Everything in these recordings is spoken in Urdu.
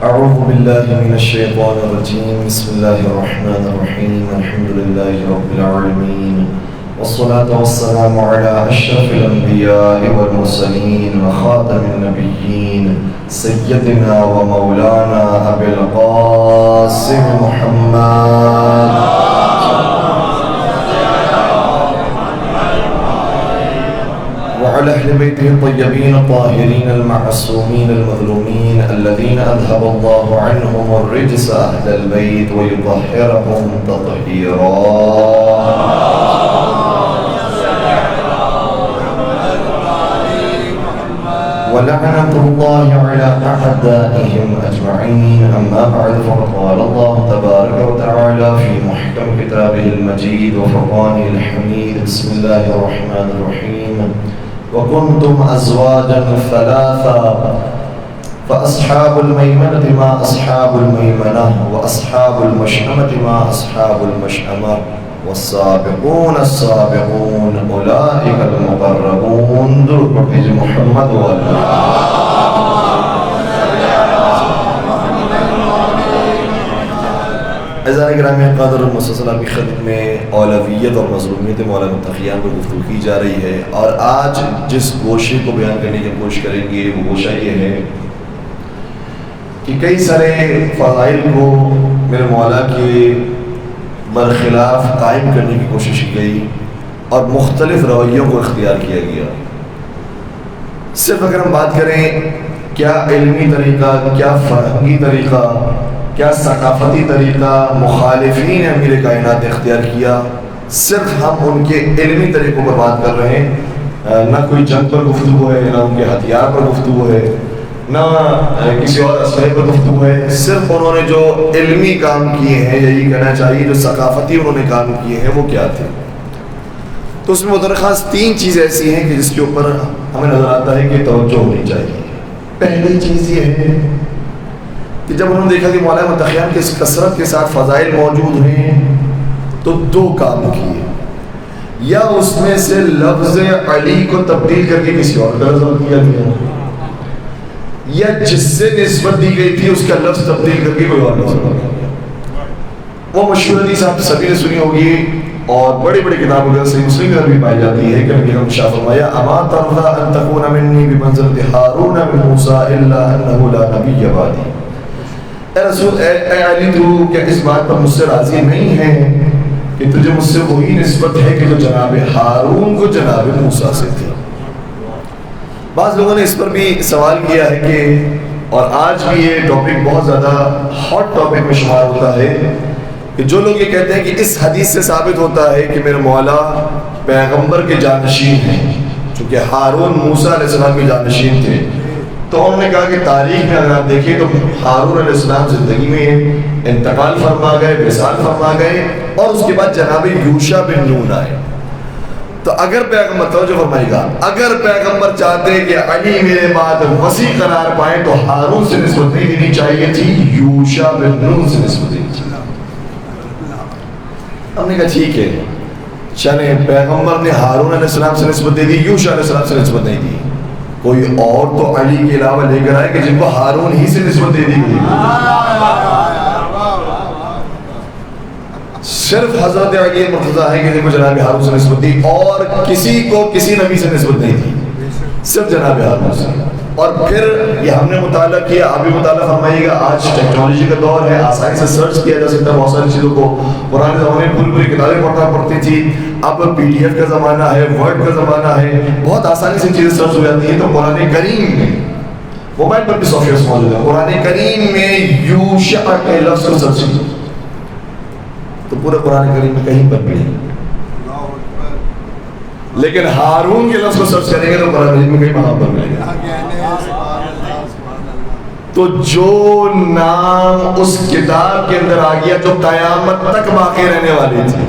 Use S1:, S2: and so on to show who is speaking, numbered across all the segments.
S1: أعوذ بالله من الشيطان الرجيم. بسم الله الرحمن الرحيم. الحمد لله رب العالمين، والصلاة والسلام على أشرف الأنبياء والمرسلين وخاتم النبيين سيدنا ومولانا أبي القاسم محمد وعلى أهل بيته الطيبين الطاهرين المعصومين المظلومين الذين أذهب الله عنهم الرجس أهل البيت ويطهرهم تطهيرا. ولعنة الله على أعدائهم أجمعين. أما بعد، فقد قال الله تبارك وتعالى في محكم كتابه المجيد وفرقانه الحميد. بسم الله الرحمن الرحيم. وكنتم أزواجا ثلاثا فأصحاب الميمنة ما أصحاب الميمنة وأصحاب المشأمة ما أصحاب المشأمة والسابقون السابقون أولئك المقربون. درود بر محمد وآله. عزیزان گرامی قدر المسلسلہ کی خدمت میں اولویت اور مظلومیت مولانا متقیان پر گفتگو کی جا رہی ہے، اور آج جس گوشے کو بیان کرنے کی کوشش کریں گے وہ گوشہ یہ ہے کہ کئی سارے فضائل کو میرے مولا کے برخلاف قائم کرنے کی کوشش کی گئی اور مختلف رویوں کو اختیار کیا گیا. صرف اگر ہم بات کریں کیا علمی طریقہ، کیا فرہنگی طریقہ، کیا ثقافتی طریقہ مخالفین امیر کائنات اختیار کیا، صرف ہم ان کے علمی طریقوں پر بات کر رہے ہیں. نہ کوئی جنگ پر گفتگو ہے، نہ ان کے ہتھیار پر گفتگو ہے، نہ کسی اور اسلحے پر گفتگو ہے. صرف انہوں نے جو علمی کام کیے ہیں، یہی کہنا چاہیے جو ثقافتی انہوں نے کام کیے ہیں وہ کیا تھے. تو اس میں مترخص تین چیزیں ایسی ہیں کہ جس کے اوپر ہمیں نظر آتا ہے کہ توجہ ہونی چاہیے. پہلی چیز یہ ہے کہ جب انہوں نے دیکھا کہ مولانا متقیان کی اس کثرت کے ساتھ فضائل موجود ہیں تو دو کام کیے. یا اس میں سے لفظ علی کو تبدیل کر کے کسی اور کا لفظ کیا گیا، یا جس سے نسبت دی گئی تھی اس کا لفظ تبدیل کر کے کوئی اور لفظ کیا. وہ مشہور حدیث آپ سبھی نے سنی ہوگی اور بڑی بڑی کتابوں میں صحیح مسلم میں بھی پائی جاتی ہے کہ نبی ہم شاہ فرمایا اما ترضى ان تكون مني بمنزلة هارون من موسى الا انه لا نبي بعدي. اے رسول، اے علی، تو کیا اس بات پر مجھ سے راضی نہیں ہے کہ تجھے مجھ سے وہی نسبت ہے کہ جو جناب ہارون کو جناب موسیٰ سے تھی. بعض لوگوں نے اس پر بھی سوال کیا ہے کہ، اور آج بھی یہ ٹاپک بہت زیادہ ہاٹ ٹاپک میں شمار ہوتا ہے، کہ جو لوگ یہ کہتے ہیں کہ اس حدیث سے ثابت ہوتا ہے کہ میرے مولا پیغمبر کے جانشین ہیں، چونکہ ہارون موسیٰ علیہ السلام کے جانشین تھے. تو انہوں نے کہا کہ تاریخ میں اگر آپ دیکھیں تو ہارون علیہ السلام زندگی میں انتقال فرما گئے، وصال فرما گئے، اور اس کے بعد جناب یوشع بن نون آئے. تو اگر پیغمبر، توجہ فرمائیے گا، اگر پیغمبر چاہتے کہ علی میرے بعد وسیع قرار پائیں تو ہارون سے نسبت نہیں دینی چاہیے تھی، یوشع بن نون سے نسبت دینی چاہیے. ہم نے کہا ٹھیک ہے، چلیں پیغمبر نے ہارون علیہ السلام سے نسبت دے دی، یوشع علیہ السلام سے نسبت نہیں دی. کوئی اور تو علی کے علاوہ لے کر آئے کہ جن کو ہارون ہی سے نسبت دے دی گئی. صرف حضرت علی مرتضیٰ ہے کہ جن کو جناب ہارون سے نسبت دی، اور کسی کو کسی نبی سے نسبت نہیں دی، صرف جناب ہارون سے. اور پھر یہ ہم نے مطالعہ کیا، آپ بھی مطالعہ فرمائیے گا. آج ٹیکنالوجی کا دور ہے، آسانی سے سرچ کیا جا سکتا ہے بہت ساری چیزوں کو. پرانے زمانے میں پوری کتابیں پڑھنا پڑتی تھی، اب PDF کا زمانہ ہے، ورڈ کا زمانہ ہے، بہت آسانی سے چیزیں سرچ ہو جاتی ہیں. تو قرآن کریم میں، موبائل پر بھی سافٹ ویئرس موجود ہیں، قرآن کریم میں یوشع کے لفظ کو سرچ کیا تو پورے قرآن کریم میں کہیں پر بھی نہیں. لیکن ہارون کے لفظ کو سرچ کریں گے تو قرآن کریم میں کہیں وہاں پر ملے گا. تو جو نام اس کتاب کے اندر آ گیا جو قیامت تک باقی رہنے والی تھی،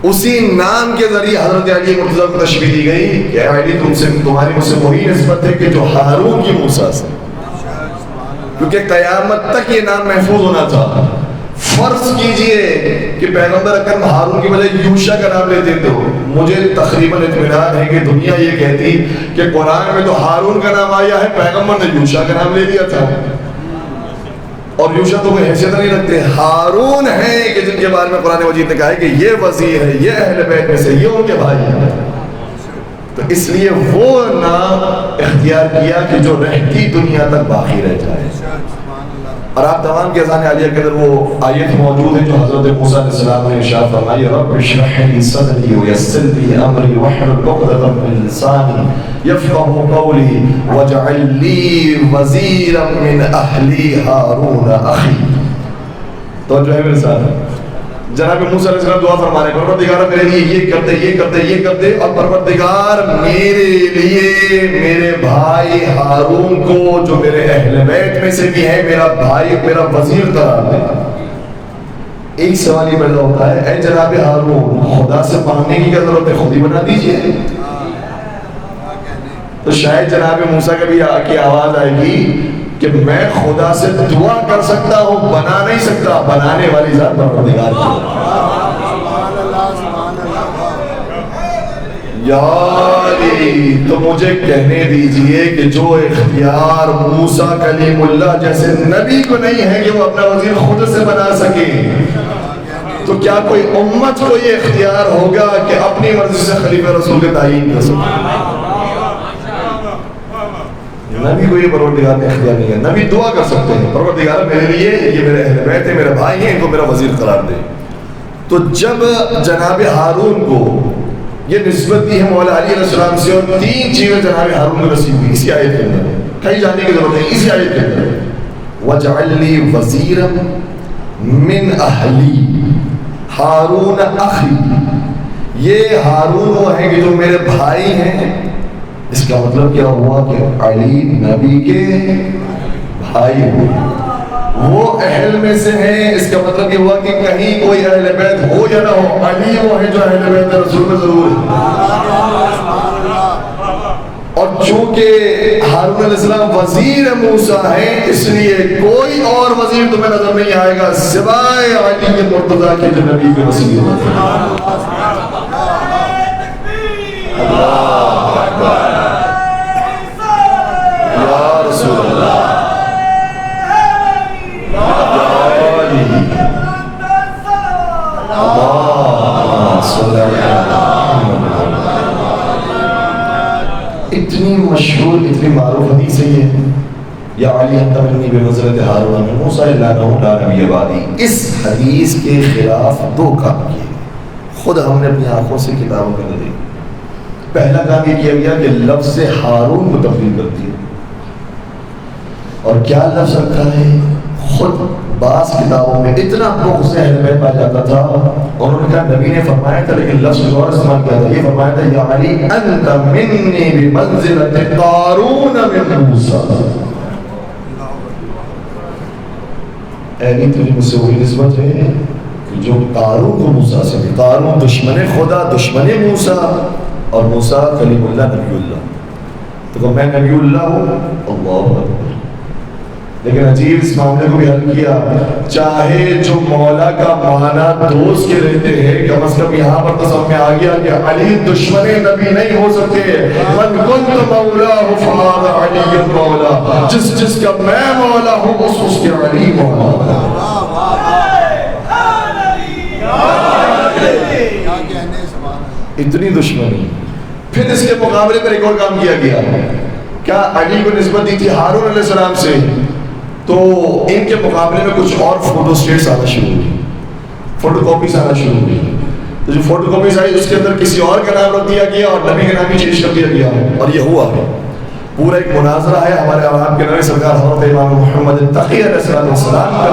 S1: اسی نام کے ذریعے حضرت علی مرتضیٰ کو تشبیہ دی گئی کہ علی تمہاری مجھ سے وہی نسبت ہے کہ جو ہارون کی موسیٰ سے، کیونکہ قیامت تک یہ نام محفوظ ہونا تھا. فرض کیجئے کہ پیغمبر اکرم ہارون کی بجائے یوشع کا نام لیتے تو مجھے تقریباً اطمینان ہے کہ دنیا یہ کہتی کہ قرآن میں تو ہارون کا نام آیا ہے، پیغمبر نے یوشع کا نام لے لیا تھا. اور یوشع تو کوئی حیثیت نہیں رکھتے، ہارون ہیں کہ جن کے بارے میں قرآن مجید نے کہا ہے کہ یہ وزیر ہے، یہ اہل بیت میں سے، یہ ان کے بھائی ہیں۔ تو اس لیے وہ نام اختیار کیا کہ جو رہتی دنیا تک باقی رہ جائے۔ اور آپ تمام کے اذان عالیہ کے اندر وہ آیت موجود ہے جو حضرت موسیٰ علیہ السلام نے ارشاد فرمائی، رب اشرح لی صدری ویسر لی امری واحلل عقدۃ من لسانی یفقهوا قولی واجعل لی وزیرا من اہلی ہارون اخی۔ تو جو ہے میرے ساتھ جناب موسیٰ علیہ السلام دعا فرما رہے ہیں، پروردگار میرے لیے یہ کر دے، یہ کر دے، یہ کر دے، اور پروردگار میرے لیے میرے بھائی ہارون کو جو میرے اہل بیت میں سے بھی ہے، میرا بھائی، میرا وزیر قرار دے۔ ایک سوال یہ پیدا ہوتا ہے، اے جناب ہارون، خدا سے مانگنے کی کیا ضرورت ہے، خود ہی بنا دیجئے۔ تو شاید جناب موسیٰ کی آواز آئے گی کہ میں خدا سے دعا کر سکتا ہوں، بنا نہیں سکتا، بنانے والی ذات پروردگار کی۔ یاری تو مجھے کہنے دیجئے کہ جو اختیار موسیٰ کلیم اللہ جیسے نبی کو نہیں ہے کہ وہ اپنا وزیر خود سے بنا سکے، تو کیا کوئی امت کو یہ اختیار ہوگا کہ اپنی مرضی سے خلیفہ رسول کے تعین کر سکے؟ نبی کو یہ پروردگار نے اختیار نہیں ہے۔ نبی دعا کر سکتے ہیں، پروردگار میرے لیے، یہ میرے اہل بیت ہیں، میرے بھائی ہیں، ان کو میرا وزیر قرار دے۔ تو جب جناب ہارون کو یہ نسبت دی ہے مولا علی علیہ السلام سے، اور تین چیزیں جناب ہارون کو نصیب ہوئی اسی آیت کے اندر، کہیں جانے کی ضرورت نہیں، اسی آیت کے اندر وَجْعَلْ لِي وَزِيرًا مِّنْ أَهْلِي ہارون اخی۔ یہ ہارون وہ ہیں کہ جو میرے بھائی ہیں۔ اس کا مطلب کیا ہوا کہ علی نبی کے بھائی ہوئے، وہ اہل میں سے ہیں۔ اس کا مطلب یہ ہوا کہ کہیں کوئی اہل بیت ہو یا نہ ہو، علی وہ ہے جو اہل بیت رسول میں ضرور ہے۔ اور چونکہ ہارون علیہ السلام وزیر موسیٰ ہیں، اس لیے کوئی اور وزیر تمہیں نظر نہیں آئے گا سوائے علی کے مرتضیٰ کے جو نبی کے وزیر ہیں۔ اتنی مشہور، اتنی معروف حدیث ہے یہ، یا علی انت منی بمنزلۃ ہارون من موسیٰ لا نبی بعدی۔ اس حدیث کے خلاف دو کام کیے، خود ہم نے اپنی آنکھوں سے کتابوں کے اندر دیکھا۔ پہلا کام یہ کیا گیا کہ لفظ ہارون کو تبدیل کر دیا، اور کیا لفظ رکھا ہے، خود بعض کتابوں میں اتنا بغض اہل بیت پایا جاتا تھا، انہوں نے کہا نبی نے فرمایا تھا لیکن لفظ اور استعمال کیا تھا، یہ فرمایا تھا یا علی انت منی بمنزلۃ قارون من موسیٰ۔ علی تجھے مجھ سے وہی نسبت ہے کہ جو قارون کو موسیٰ سے بھی، قارون دشمن خدا، دشمن موسیٰ، اور موسیٰ کلیم اللہ نبی اللہ۔ تو میں نبی اللہ ہوں، اللہ اکبر۔ لیکن عجیب اس معاملے کو بھی حل کیا، چاہے جو مولا کا معنی دوست کے رہتے ہیں، کم از کم یہاں پر تو سمجھ میں آ گیا کہ علی دشمن نبی نہیں ہو سکتے۔ من کنت مولاہ فہذا علی مولا، جس کا میں مولا ہوں اس کے علی مولا۔ اتنی دشمنی۔ پھر اس کے مقابلے پر ایک اور کام کیا گیا، کیا علی کو نسبت دی تھی ہارون علیہ السلام سے، تو ان کے مقابلے میں کچھ اور فوٹو اسٹیٹس آنا شروع ہوئی، فوٹو کاپیز آنا شروع ہوئی۔ تو جو فوٹو کاپیز آئی اس کے اندر کسی اور کا نام رکھ دیا گیا اور نبی کا نام ہی چینج کر دیا گیا، اور یہ ہوا ہے۔ پورا ایک مناظرہ ہے ہمارے عوام کے نبی سرکار حضرت امام محمد تقی علیہ السلام کا،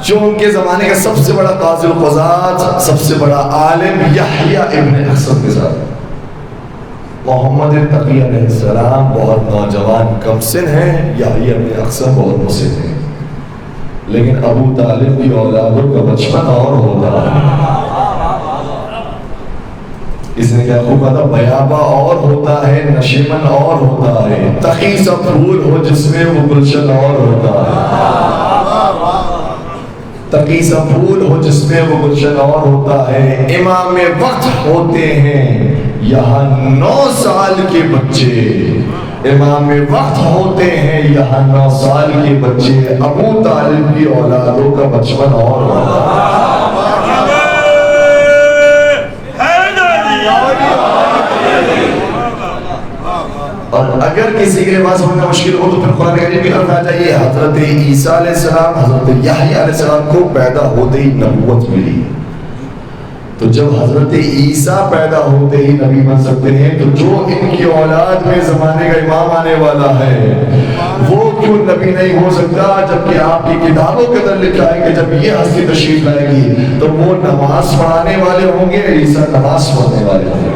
S1: جو ان کے زمانے کا سب سے بڑا قاضی القضات، سب سے بڑا عالم یحییٰ ابن اخصم کے ساتھ۔ محمد تقی علیہ السلام بہت نوجوان کم سن ہیں، یحییٰ ابن اخصم بہت مسن ہیں، لیکن ابو طالب کی اولادوں کا بچپن اور ہوتا ہے۔ اس نے کیا خوب کہا، بیابا اور ہوتا ہے، نشیمن اور ہوتا ہے، تقی سا پھول ہو جس میں وہ گلشن اور ہوتا ہے، تقی سا پھول ہو جس میں وہ گلشن اور ہوتا ہے، امام وقت ہوتے ہیں یہاں 9 سال کے بچے امام وقت ہوتے ہیں، یہاں 9 سال کے بچے ابو طالب کی اولادوں کا بچپن اور اگر کسی کے پاس ہونا مشکل ہو تو پھر قرآن کریم کی طرف آ جائیے. حضرت عیسیٰ علیہ السلام، حضرت یحییٰ علیہ السلام کو پیدا ہوتے ہی نبوت ملی. تو جب حضرت عیسیٰ پیدا ہوتے ہی نبی بن سکتے ہیں تو جو ان کی اولاد میں زمانے کا امام آنے والا ہے وہ کیوں نبی نہیں ہو سکتا؟ جبکہ آپ کی کتابوں کے اندر لکھا ہے کہ جب یہ ہستی تشریف لائے گی تو وہ نماز پڑھانے والے ہوں گے، عیسیٰ نماز پڑھنے والے ہوں گے.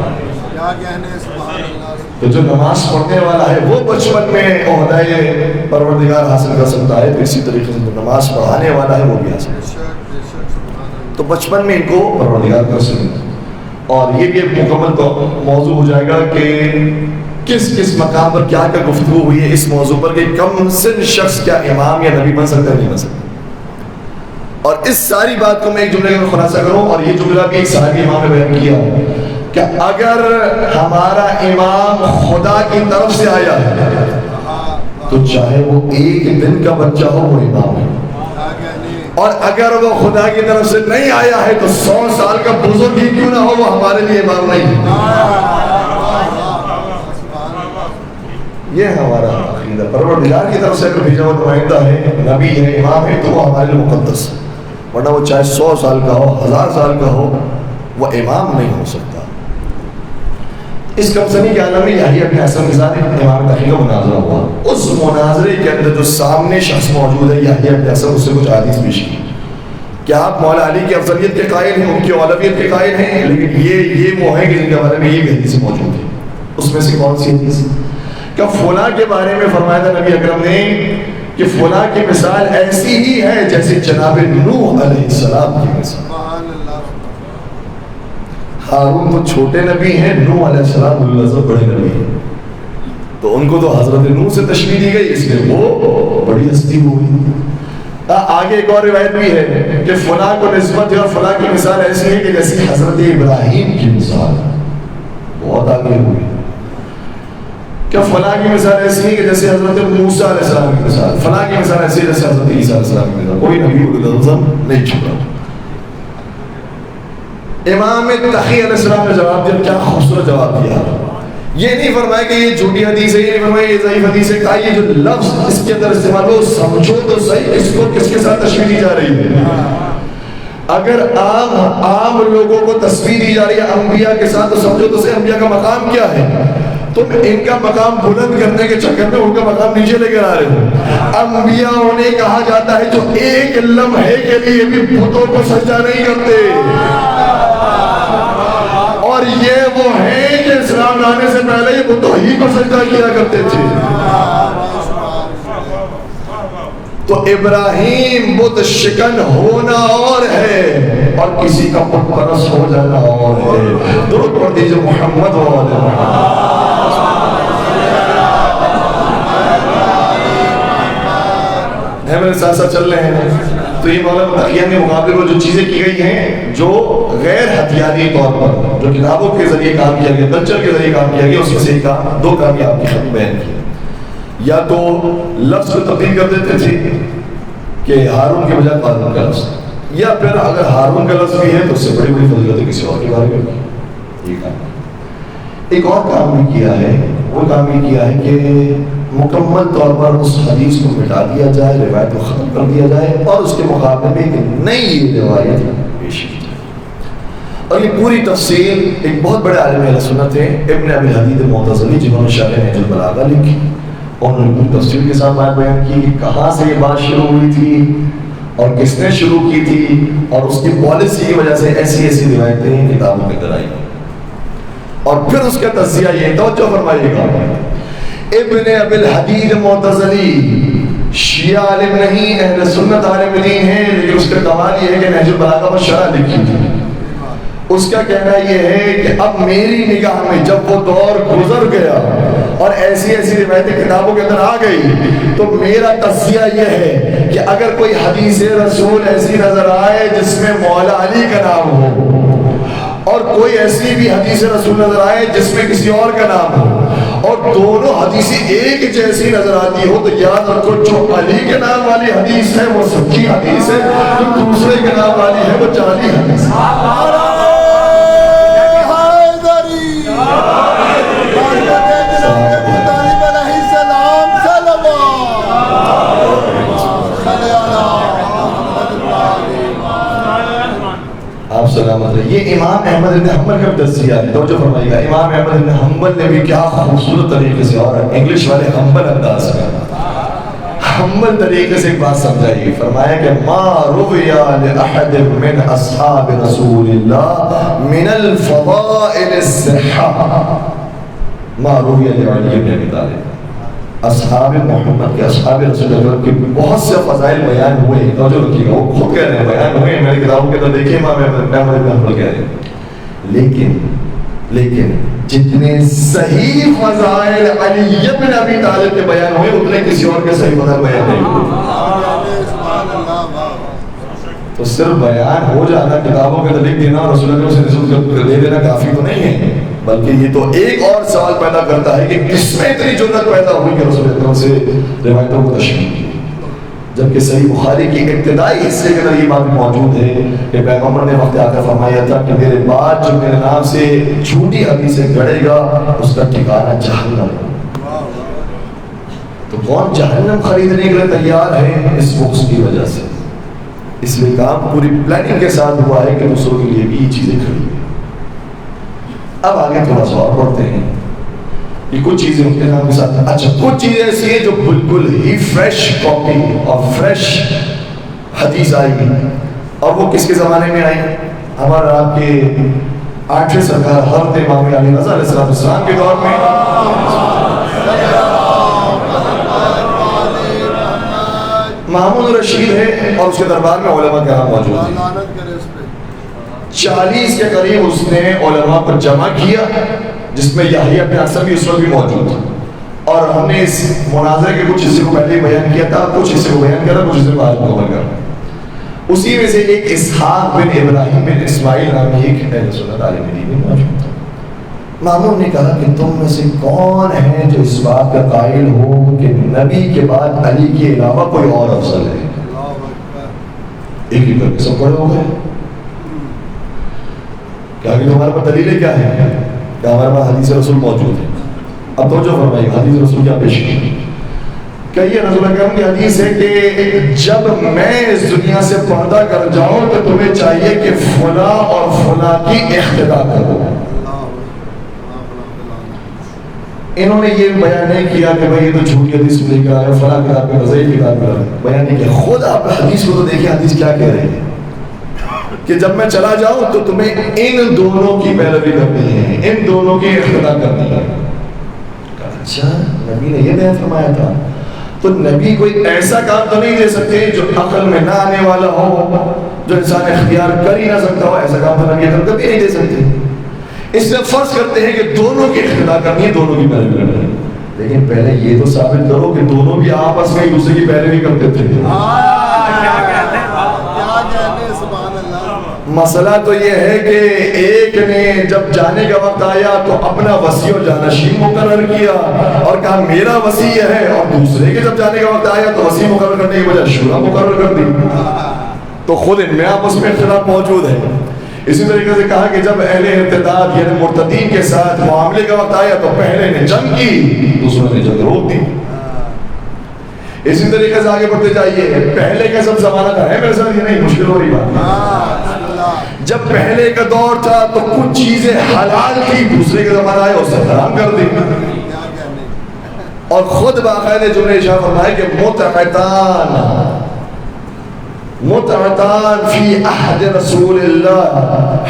S1: تو جو نماز پڑھنے والا ہے وہ بچپن میں عہدہ پروردگار حاصل کر سکتا ہے، تو اسی طریقے سے جو نماز پڑھانے والا ہے وہ بھی حاصل کر سکتا ہے. تو بچپن میں ان کو پروردگار کر سکتے. اور یہ بھی مکمل موضوع ہو جائے گا کہ کس کس مقام پر کیا کیا گفتگو ہوئی ہے اس موضوع پر کہ کم سن شخص کیا امام یا نبی بن سکتا ہے نہیں بن سکتا. اور اس ساری بات کو میں ایک جملے میں خلاصہ کروں، اور یہ جملہ بھی ایک صحابی امام نے بیان کیا کہ اگر ہمارا امام خدا کی طرف سے آیا ہے تو چاہے وہ ایک دن کا بچہ ہو وہ امام ہے، اور اگر وہ خدا کی طرف سے نہیں آیا ہے تو 100 سال کا بزرگ ہی کیوں نہ ہو وہ ہمارے لیے امام نہیں. یہ ہمارا عقیدہ. پروردگار کی طرف سے اگر بھیجا ہوا نمائندہ ہے، نبی ہے، امام ہے، تو وہ ہمارے لیے مقدس ہے. ورنہ وہ چاہے 100 سال کا ہو، 1000 سال کا ہو، وہ امام نہیں ہو سکتا. اس کمسنی کے عالم میں یحییٰ ابن حسن کے ساتھ امام تقی کا مناظرہ ہوا. اس مناظرے کے اندر جو سامنے شخص موجود ہے یحییٰ ابن حسن، اس سے کچھ حدیث پیش کی کہ آپ مولا علی کی افضلیت کے قائل ہیں، ان کی اولویت کے قائل ہیں، لیکن یہ وہ ہیں کہ جن کے بارے میں یہ بھی حدیث موجود ہے. اس میں سے کون سی حدیث؟ کہ فلاں کے بارے میں فرمایا تھا نبی اکرم نے کہ فلاں کی مثال ایسی ہی ہے جیسے جناب نوح علیہ السلام کی مثال. ہارون تو چھوٹے نبی ہیں، نوح علیہ السلام اللہ سے بڑے نبی ہیں، تو ان کو تو حضرت نوح سے تشبیہ دی گئی، اس لیے وہ بڑی ہستی ہوئی. آگے ایک اور روایت بھی ہے کہ فلاں کو نسبت ہے اور فلاں کی مثال ایسی ہے کہ جیسے حضرت ابراہیم کی مثال. بہت آگے ہوئی کہ فلاں کی مثال ایسی ہے کہ جیسے حضرت موسیٰ علیہ السلام کی مثال، فلاں کی مثال ایسی ہے جیسے حضرت عیسیٰ علیہ السلام کی مثال. کوئی نبی کو نہیں چھوڑا. امام تقی علیہ السلام نے جواب دیا، کیا خوبصورت جواب دیا. یہ نہیں فرمایا کہ یہ جھوٹی حدیث ہے، یہ نہیں فرمایا یہ ضعیف حدیث ہے. کہا یہ جو لفظ اس کے اندر استعمال ہو سمجھو تو صحیح، اس کو کس کے ساتھ تشبیہ دی جا رہی ہے. اگر عام لوگوں کو تشبیہ دی جا رہی ہے انبیاء کے ساتھ تو سمجھو تو صحیح انبیاء کا مقام کیا ہے. تم ان کا مقام بلند کرنے کے چکر میں ان کا مقام نیچے لے کر آ رہے ہو. انبیاء انہیں کہا جاتا ہے جو ایک لمحے کے لیے بھی بتوں کو سجدہ نہیں کرتے، اور یہ وہ ہیں کہ اسلام لانے سے پہلے یہ بتوں ہی کو سجدہ کیا کرتے تھے. تو ابراہیم بت شکن ہونا اور ہے اور کسی کا بت پرست ہو جانا اور ہے. درود پڑھ دیجئے محمد و آل محمد. میرے ساتھ ساتھ چل رہے ہیں. تو یہ مولانا تقیہ کے مقابلے میں جو چیزیں کی گئی ہیں جو غیر ہتھیاری طور پر جو کتابوں کے ذریعے کام کیا گیا، کلچر کے ذریعے کام کیا گیا، اس میں سے دو کام آپ کی خط بیان کی. یا تو لفظ کو تبدیل کر دیتے تھے کہ ہارون کے بجائے قارون کا لفظ، یا پھر اگر ہارون کا لفظ بھی ہے تو اس سے بڑی بڑی فضیلت کسی اور کے بارے میں. یہ کام ایک اور کام بھی کیا ہے، وہ کام بھی کیا ہے کہ مکمل طور پر اس حدیث کو مٹا دیا جائے، روایت کو ختم کر دیا جائے اور اس کے مقابلے میں ایک نئی روایت پیش کی جائے. اور یہ پوری تفصیل ایک بہت بڑے عالم اہل سنت ہیں ابن ابی الحدید المعتزلی، جنہوں نے شرح نہج البلاغہ لکھی، انہوں نے پوری تفصیل کے ساتھ بات بیان کی کہ کہاں سے یہ بات شروع ہوئی تھی اور کس نے شروع کی تھی، اور اس کی پالیسی کی وجہ سے ایسی ایسی روایتیں کتابوں کے اندر آئی. اور پھر اس کا تجزیہ یہ توجہ فرمائیے گا، ابن ابی الحدید معتزلی شیعہ عالم نہیں، اہل سنت عالم دین ہے، لیکن اس کا کمال یہ ہے کہ نہج البلاغہ پر شرح لکھی تھی. اس کا کہنا یہ ہے کہ اب میری نگاہ میں جب وہ دور گزر گیا اور ایسی ایسی روایتیں کتابوں کے اندر آ گئی تو میرا تجزیہ یہ ہے کہ اگر کوئی حدیث رسول ایسی نظر آئے جس میں مولا علی کا نام ہو اور کوئی ایسی بھی حدیث رسول نظر آئے جس میں کسی اور کا نام ہو اور دونوں حدیثیں ایک جیسی نظر آتی ہو، تو یاد رکھو جو علی کے نام والی حدیث ہے وہ سچی حدیث ہے، جو دوسرے کے نام والی ہے وہ جعلی حدیث ہے۔ آپ سلامت رہے۔ یہ امام احمد بن حنبل کا تذکیہ ہے، توجہ فرمائیے گا۔ امام احمد بن حنبل نے بھی کیا خوبصورت طریقے سے، اور انگلش والے حنبل انداز میں، حنبل طریقے سے ایک بات سمجھائی، فرمایا کہ ما روی لأحد من اصحاب رسول اللہ من الفضائل الصحہ ما روی لعلی بن ابی طالب۔ اصحاب محمد کے، اصحاب رسول اللہ کے بہت سے فضائل بیان ہوئے، توجہ رکھیے گا، وہ خود کہہ رہے ہیں بیان ہوئے، میری کتابوں کے اندر دیکھیے امام احمد بن حنبل کہہ رہے ہیں، لیکن جتنے صحیح فضائل علی بن ابی طالب کے بیان ہوئے اتنے کسی اور کے صحیح فضائل بیان نہیں ہوئے۔ تو صرف بیان ہو جانا، کتابوں کے اندر لکھ دینا، رسول اللہ سے نسبت دے دینا کافی تو نہیں ہے، بلکہ یہ تو ایک اور سوال پیدا کرتا ہے کہ کس میں اتنی جرأت پیدا ہوئی کہ رسول اللہ سے روایتوں کو تشریح کی، جبکہ صحیح بخاری کی ابتدائی حصے کے اندر یہ بات موجود ہے کہ پیغمبر نے وقت آ کر فرمایا تھا کہ میرے بعد جو میرے نام سے جھوٹی حدیثیں گڑے گا اس کا ٹھکانہ جہنم ہے۔ تو کون جہنم خریدنے کے لیے تیار ہے؟ اس بخش کی وجہ سے۔ اس لیے کام پوری پلاننگ کے ساتھ ہوا ہے کہ دوسروں کے لیے بھی یہ چیزیں کھڑی ہیں۔ اب آگے تھوڑا سا اور پڑھتے ہیں، یہ کچھ چیزیں ان کے نام کے ساتھ، اچھا کچھ چیزیں ایسی ہیں جو بالکل ہی فریش کاپی اور فریش حدیث آئی ہیں، اور وہ کس کے زمانے میں آئی؟ ہمارا آپ کے 8ویں سرکار حضرت امام علی رضا علیہ السلام کے دور میں۔ محمود رشید ہے اور اس کے دربار میں علماء کرام موجود ہیں، 40 کے قریب اس نے علماء پر جمع کیا، جس میں یحییٰ بن اصم بھی اس وقت بھی موجود تھا، اور ہم نے اس مناظرے کے کچھ حصے کو پہلے بیان کیا تھا، کچھ حصے کو بیان کیا تھا، کچھ حصے کو آج مکمل کرنا۔ اسی میں سے ایک اسحاق بن ابراہیم بن اسماعیل نامی ایک ہے رسول اللہ علیہ وسلم موجود تھا۔ مامون نے کہا کہ تم میں سے کون ہے جو اس بات کا قائل ہو کہ نبی کے بعد علی کے علاوہ کوئی اور افضل ہے؟ ایک ہی کر کے سب کھڑے ہو گئے کہ تمہارے پر دلیلیں کیا ہیں؟ کہ ہمارے پاس حدیث رسول موجود ہے۔ اب توجہ فرمائیے، حدیث رسول کیا پیش کی؟ کہیے رسول اکرم کی حدیث ہے کہ جب میں اس دنیا سے پردہ کر جاؤں تو تمہیں چاہیے کہ فلاں اور فلاں کی اقتداء کرو۔ انہوں نے یہ بیان نہیں کیا کہ بھئی یہ تو جھوٹی حدیث لے کر آئے، فلاں کتاب میں ضعیف کتاب میں بیان نہیں کیا، خود آپ حدیث کو تو دیکھیں حدیث کیا کہہ رہے ہیں کہ جب میں چلا جاؤں تو تمہیں ان دونوں کی پیروی کرنی ہے، ان دونوں کی اقتداء کرنی ہے۔ اچھا نبی نے یہ بیان فرمایا تھا، تو نبی کوئی ایسا کام تو نہیں دے سکتے جو عقل میں نہ آنے والا ہو، جو انسان اختیار کر ہی نہ سکتا ہو، ایسا کام تو نبی اکرم کبھی نہیں دے سکتے۔ اس لیے فرض کرتے ہیں کہ دونوں کی اقتداء کرنی ہے، دونوں کی پیروی کرنی ہے، لیکن پہلے یہ تو ثابت کرو کہ دونوں بھی آپس میں ایک دوسرے کی پیروی کرتے تھے۔ مسئلہ تو یہ ہے کہ ایک نے جب جانے کا وقت آیا تو اپنا وصی و جانشین مقرر کیا اور کہا میرا وصی ہے، اور دوسرے کے جب جانے کا وقت آیا تو وصی مقرر کرنے کی بجائے شورا مقرر کر دی، تو خود ان میں آپس میں اختلاف موجود ہے۔ اسی طریقے سے کہا کہ جب اہل ارتداد یعنی مرتدین کے ساتھ معاملے کا وقت آیا تو پہلے نے جنگ کی، دوسرے نے جنگ روک دی۔ اسی طریقے سے آگے بڑھتے جائیے، پہلے کا سب زمانہ تھا، ہے میرے ساتھ یہ نہیں مشکل ہو رہی بات، جب پہلے کا دور تھا تو کچھ چیزیں حلال تھی، دوسرے کا زمانہ آیا اسے حرام کر دی، اور خود باقاعدہ جو نے اشارہ فرمایا کہ متعتان فی عہد رسول اللہ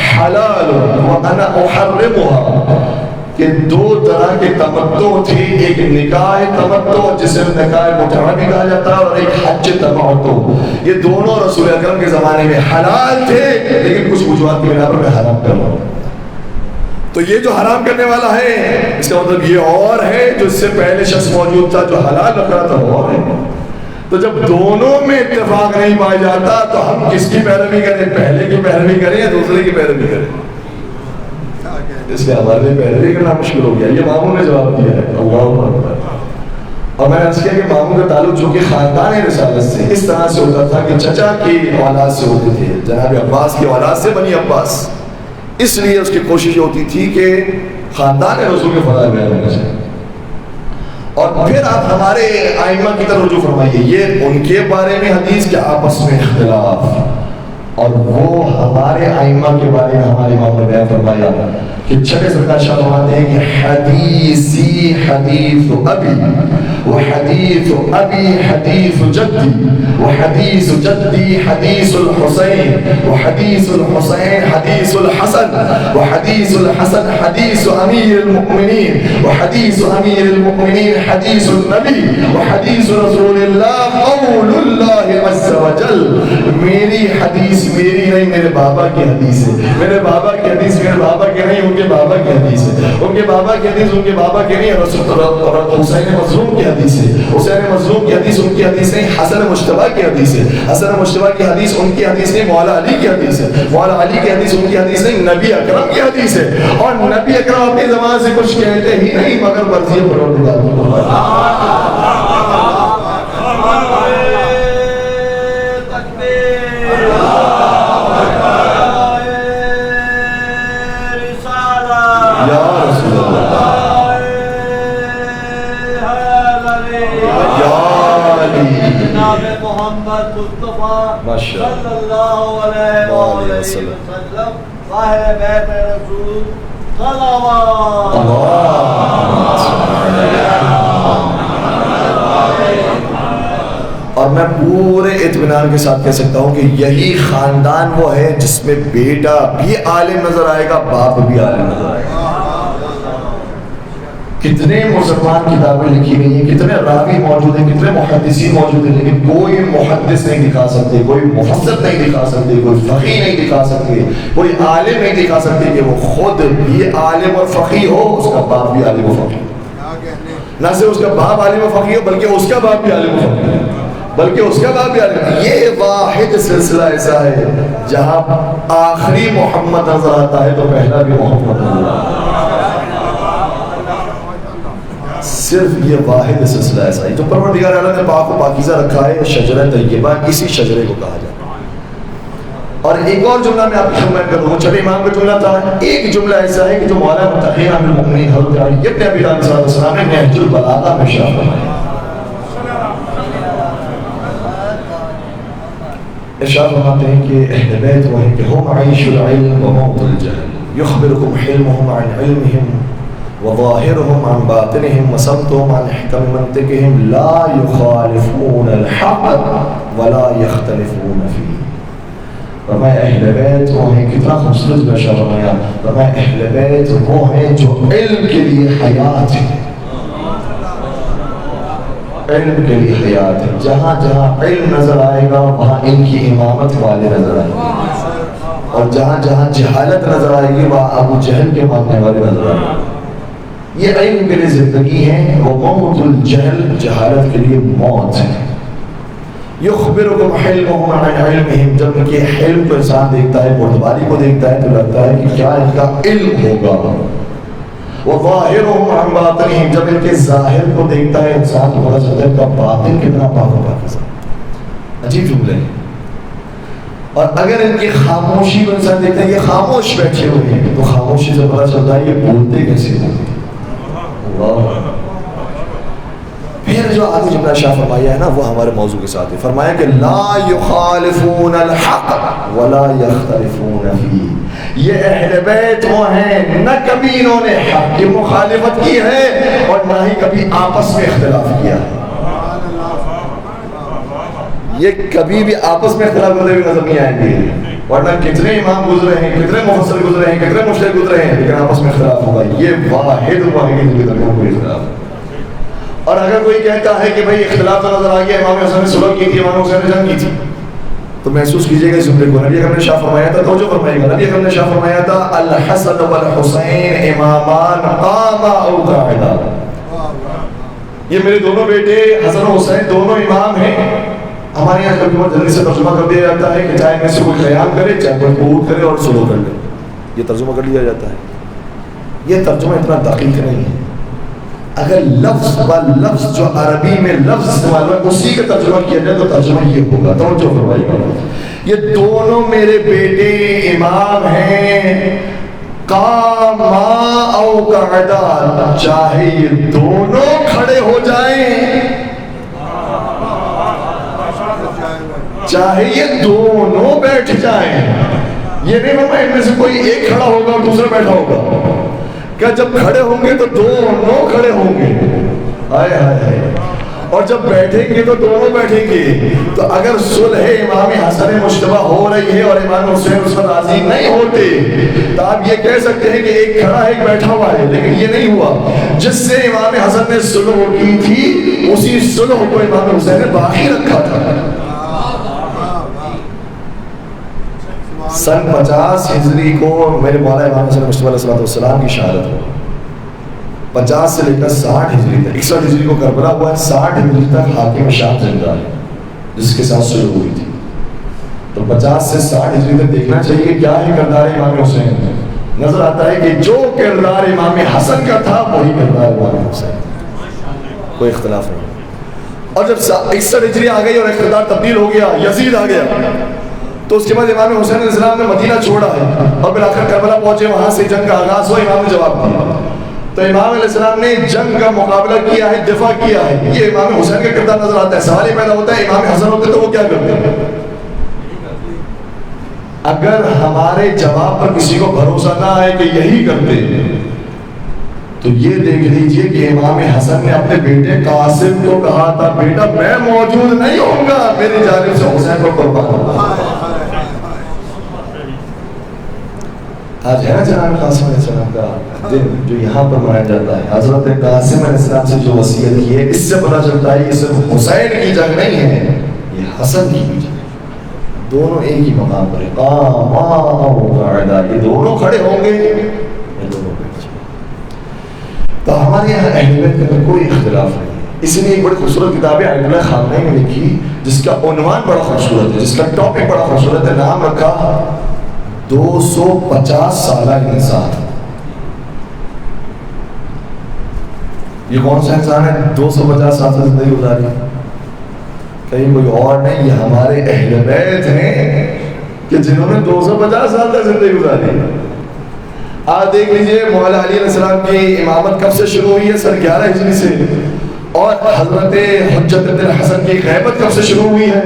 S1: حلال وانا احرمها، کہ دو طرح کے تمتع تھی، ایک نکاح تمتع جسے نکاح متعہ بھی کہا جاتا ہے، اور ایک حج تمتع، یہ دونوں رسول اکرم کے زمانے میں حلال تھے، لیکن کچھ وجوہات کی بنا پر میں حرام کر رہا ہوں۔ تو یہ جو حرام کرنے والا ہے اس کا مطلب یہ اور ہے جو اس سے پہلے شخص موجود تھا جو حلال رکھ رہا تھا وہ اور ہے۔ تو جب دونوں میں اتفاق نہیں پایا جاتا تو ہم کس کی پیروی کریں؟ پہلے کی پیروی کریں یا دوسرے کی پیروی کریں؟ اس لیے ہمارے لیے پیروی کرنا مشکل ہو گیا. یہ ماموں نے جواب دیا ہے. اللہ اکبر. اور میں نے عرض کیا کہ ماموں کا تعلق جو کہ خاندان رسالت سے اس طرح سے ہوتا تھا کہ چچا کی اولاد سے ہوتے تھے, جناب عباس کی اولاد سے بنی عباس, اس لیے اس کی کوشش ہوتی تھی کہ خاندان رسول کے فضائل بیان ہونا چاہیے. اور پھر آپ ہمارے ائمہ کی طرف رجوع فرمائیے, یہ ان کے بارے میں حدیث کے آپس میں اختلاف, اور وہ ہمارے ائمہ کے بارے میں ہمارے امام نے بیان فرمایا کہ چھٹے سرکار شاہ فرماتے ہیں کہ حدیثی حدیث ابی وحدیث ابی حدیث جدی وحدیث جدی حدیث الحسین وحدیث الحسین حدیث الحسن وحدیث الحسن حدیث امیر المؤمنین وحدیث امیر المؤمنین حدیث النبی وحدیث رسول اللہ قول اللہ عز وجل. میری حدیث میری نہیں, میرے بابا کی حدیث ہے. میرے بابا کی حدیث میرے بابا کی نہیں, ان کے بابا کی حدیث ہے. ان کے بابا کی حدیث ان کے بابا کی نہیں, حسین مظلوم کی حدیث ہے. حسین مظلوم کی حدیث ان کی حدیث نہیں, حسن مجتبیٰ کی حدیث ہے. حسن مجتبیٰ کی حدیث ان کی حدیث نہیں, مولا علی کی حدیث ہے. مولا علی کی حدیث ان کی حدیث نہیں, نبی اکرم کی حدیث ہے. اور نبی اکرم اپنی زبان سے کچھ کہتے ہی نہیں مگر مرضی پروردگار.
S2: محمد مصطفیٰ صلی اللہ علیہ وآلہ وسلم صاحب بیت رسول صلوات.
S1: اور میں پورے اطمینان کے ساتھ کہہ سکتا ہوں کہ یہی خاندان وہ ہے جس میں بیٹا بھی عالم نظر آئے گا, باپ بھی عالم نظر آئے گا. کتنے مسلمان کتابیں لکھی گئی ہیں, کتنے راوی موجود ہیں, کتنے محدثین موجود ہیں, لیکن کوئی محدث نہیں دکھا سکتے, کوئی مفسر نہیں دکھا سکتے, کوئی فقیہ نہیں دکھا سکتے, کوئی عالم نہیں دکھا سکتے کہ وہ خود بھی عالم اور فقیہ ہو, اس کا باپ بھی عالم و فقیہ. نہ صرف اس کا باپ عالم و فقیہ ہو بلکہ اس کا باپ بھی عالم و فقیہ, بلکہ اس کا باپ بھی عالم. یہ واحد سلسلہ ایسا ہے جہاں آخری محمد نظر آتا ہے تو پہلا بھی محمد نظر آتا ہے. صرف یہ واحد سلسلہ ایسا ہے جو پروردگار اعلیٰ نے پاک و پاکیزہ رکھا ہے. شجرہ طیبہ اسی شجرے کو کہا جاتا ہے. اور ایک اور جملہ میں آپ کی خدمت کروں, وہ چھٹے امام کا جملہ تھا. ایک جملہ ایسا ہے کہ جو مولانا متقی امیر المؤمنین حضرت علی ابن ابی طالب صلی اللہ علیہ وسلم نے نہج البلاغہ میں شرح فرمایا. ارشاد فرماتے ہیں کہ اہل بیت وہ ہیں کہ ہم عیش العلم و موت الجہل یخبرکم حلمهم عن علمهم وظاهرهم عن باطنهم وصمتهم عن حكم منطقهم لا يخالفون الحق ولا يختلفون فيه. فرمایا اہل بیت وہ ہیں, کتنا خوبصورت بشر فرمایا, فرمایا اہل بیت وہ ہیں جو علم کے لیے حیات ہے, علم کے لیے حیات ہے. جہاں جہاں علم نظر آئے گا وہاں ان کی امامت والے نظر آئیں گے, اور جہاں جہاں جہالت نظر آئے گی وہاں ابو جہل کے ماننے والے نظر آئیں گے. یہ علم کے لیے زندگی ہے, وہ موت الجہل جہالت کے لیے موت ہے. یخبرکم حلمهم عن علمهم, جب ان کے حلم کو انسان دیکھتا ہے, پرتباری کو دیکھتا ہے, تو لگتا ہے کہ کیا ان کا علم ہوگا. وظاہرهم عن باطنهم, جب ان کے ظاہر کو دیکھتا ہے انسان تو پتہ چلتا ہے ان کا باطن کتنا پاک و پاکیزہ. عجیب جملے ہیں. اور اگر ان کی خاموشی کو انسان دیکھتا ہے, یہ خاموش بیٹھے ہوئے ہیں, تو خاموشی سے پتہ چلتا ہے یہ بولتے کیسے ہیں. پھر جو آگے جملہ شاہ فرمایا ہے نا وہ ہمارے موضوع کے ساتھ ہے. فرمایا کہ لا یخالفون الحق ولا یختلفون فیہ. یہ اہل بیت وہ ہیں نہ کبھی انہوں نے حق کی مخالفت کی ہے اور نہ ہی کبھی آپس میں اختلاف کیا ہے. یہ کبھی بھی آپس میں اختلاف کرتے ہوئے نظر نہیں آئیں گے, ورنہ کتنے امام گزرے ہیں, کتنے مفسر گزرے ہیں, کتنے مجتہد گزرے ہیں, لیکن آپس میں اختلاف ہوگا. یہ واحد واحد ان کے درمیان کوئی اختلاف. اور اگر کوئی کہتا ہے کہ بھائی اختلاف تو نظر آ گیا, امام حسن نے صلح کی تھی, امام حسین نے جنگ کی تھی, تو محسوس کیجئے گا اس جملے کو. نبی اکرم نے شاہ فرمایا تھا, توجہ فرمائے گا, نبی اکرم نے شاہ فرمایا تھا الحسن والحسین امامان قاما او قاعدا. یہ میرے دونوں بیٹے حسن و حسین دونوں امام ہیں. ہمارے یہاں کبھی بہت جلدی سے ترجمہ کر دیا جاتا ہے کہ چاہے میں سے کوئی قیام کرے چاہے کوئی قعود کرے اور سلو کر لے, یہ ترجمہ کر لیا جاتا ہے. یہ ترجمہ اتنا دقیق نہیں ہے. اگر لفظ ب لفظ جو عربی میں لفظ استعمال ہوا اسی کا ترجمہ کیا جائے تو ترجمہ یہ ہوگا. توجہ فرمائیے گا. یہ دونوں میرے بیٹے امام ہیں، قاما او قعدا، چاہے یہ دونوں کھڑے ہو جائیں چاہے یہ دونوں بیٹھ جائیں. یہ نہیں ماما ان میں سے کوئی ایک کھڑا ہوگا اور دوسرا بیٹھا ہوگا. کہ جب کھڑے ہوں گے تو دونوں کھڑے ہوں گے، آئے آئے، اور جب بیٹھیں گے تو دونوں بیٹھیں گے. تو اگر صلح امام حسن مشتبہ ہو رہی ہے اور امام حسین اس پر راضی نہیں ہوتے تو آپ یہ کہہ سکتے ہیں کہ ایک کھڑا ہے ایک بیٹھا ہوا ہے. لیکن یہ نہیں ہوا. جس سے امام حسن نے صلح کی تھی اسی صلح کو امام حسین نے باقی رکھا تھا. سن 50 ہجری کو میرے مولا امام حسن مشتبہ علیہ السلام کی شہادت ہو. 50 سے لے کر 60 ہجری تک، 61 ہجری کو کربلا ہوا ہے، 60 ہجری تک حاکم شام زندہ ہے جس کے ساتھ شروع ہوئی تھی. تو 50 سے 60 ہجری تک دیکھنا چاہیے کہ کیا ہے کردار امام حسین. نظر آتا ہے کہ جو کردار امام حسن کا تھا وہی کردار امام حسین، کوئی اختلاف نہیں. اور جب 61 ہجری آ گئی اور اقتدار تبدیل ہو گیا، یزید آ گیا، تو اس کے بعد امام حسین علیہ السلام نے مدینہ چھوڑا ہے اور بالآخر کربلا پہنچے. وہاں سے جنگ کا آغاز ہوا، امام نے جواب دیا. تو امام علیہ السلام نے جنگ کا مقابلہ کیا ہے، دفاع کیا ہے. یہ امام حسین کا کردار نظر آتا ہے. سوال یہ پیدا ہوتا ہے امام حسن ہوتے تو وہ کیا کرتے؟ اگر ہمارے جواب پر کسی کو بھروسہ نہ آئے کہ یہی کرتے تو یہ دیکھ لیجئے کہ امام حسن نے اپنے بیٹے قاسم کو کہا تھا بیٹا میں موجود نہیں ہوں گا، میری جانب سے حسین کو قربان ہوگا. آج ہے نا جناب قاسم علیہ السلام کا دن جو یہاں پر منایا جاتا ہے. حضرت قاسم علیہ السلام سے جو وصیت کی ہے اس سے پتہ چلتا ہے یہ صرف حسین کی جنگ نہیں ہے، یہ حسن کی بھی جنگ. دونوں ایک ہی مقام پر یہ دونوں کھڑے ہوں گے، یہ دونوں بیٹھ جائیں. تو ہمارے یہاں اہل بیت کے اندر کوئی اختلاف نہیں. اسی لیے ایک بڑی خوبصورت کتاب ہے آیت اللہ خامنہ نے لکھی جس کا عنوان بڑا خوبصورت ہے، جس کا ٹاپک بڑا خوبصورت ہے. نام رکھا 250 سالہ انسان. یہ کون سا انسان ہے 250 سال سے زندگی گزاری؟ کہیں کوئی اور نہیں، یہ ہمارے اہل بیت ہیں کہ جنہوں نے 250 سال تک زندگی گزاری. آج دیکھ لیجئے مولا علی علیہ السلام کی امامت کب سے شروع ہوئی ہے؟ سن 11 ہجری سے. اور حضرت حجت بن حسن کی غیبت کب سے شروع ہوئی ہے؟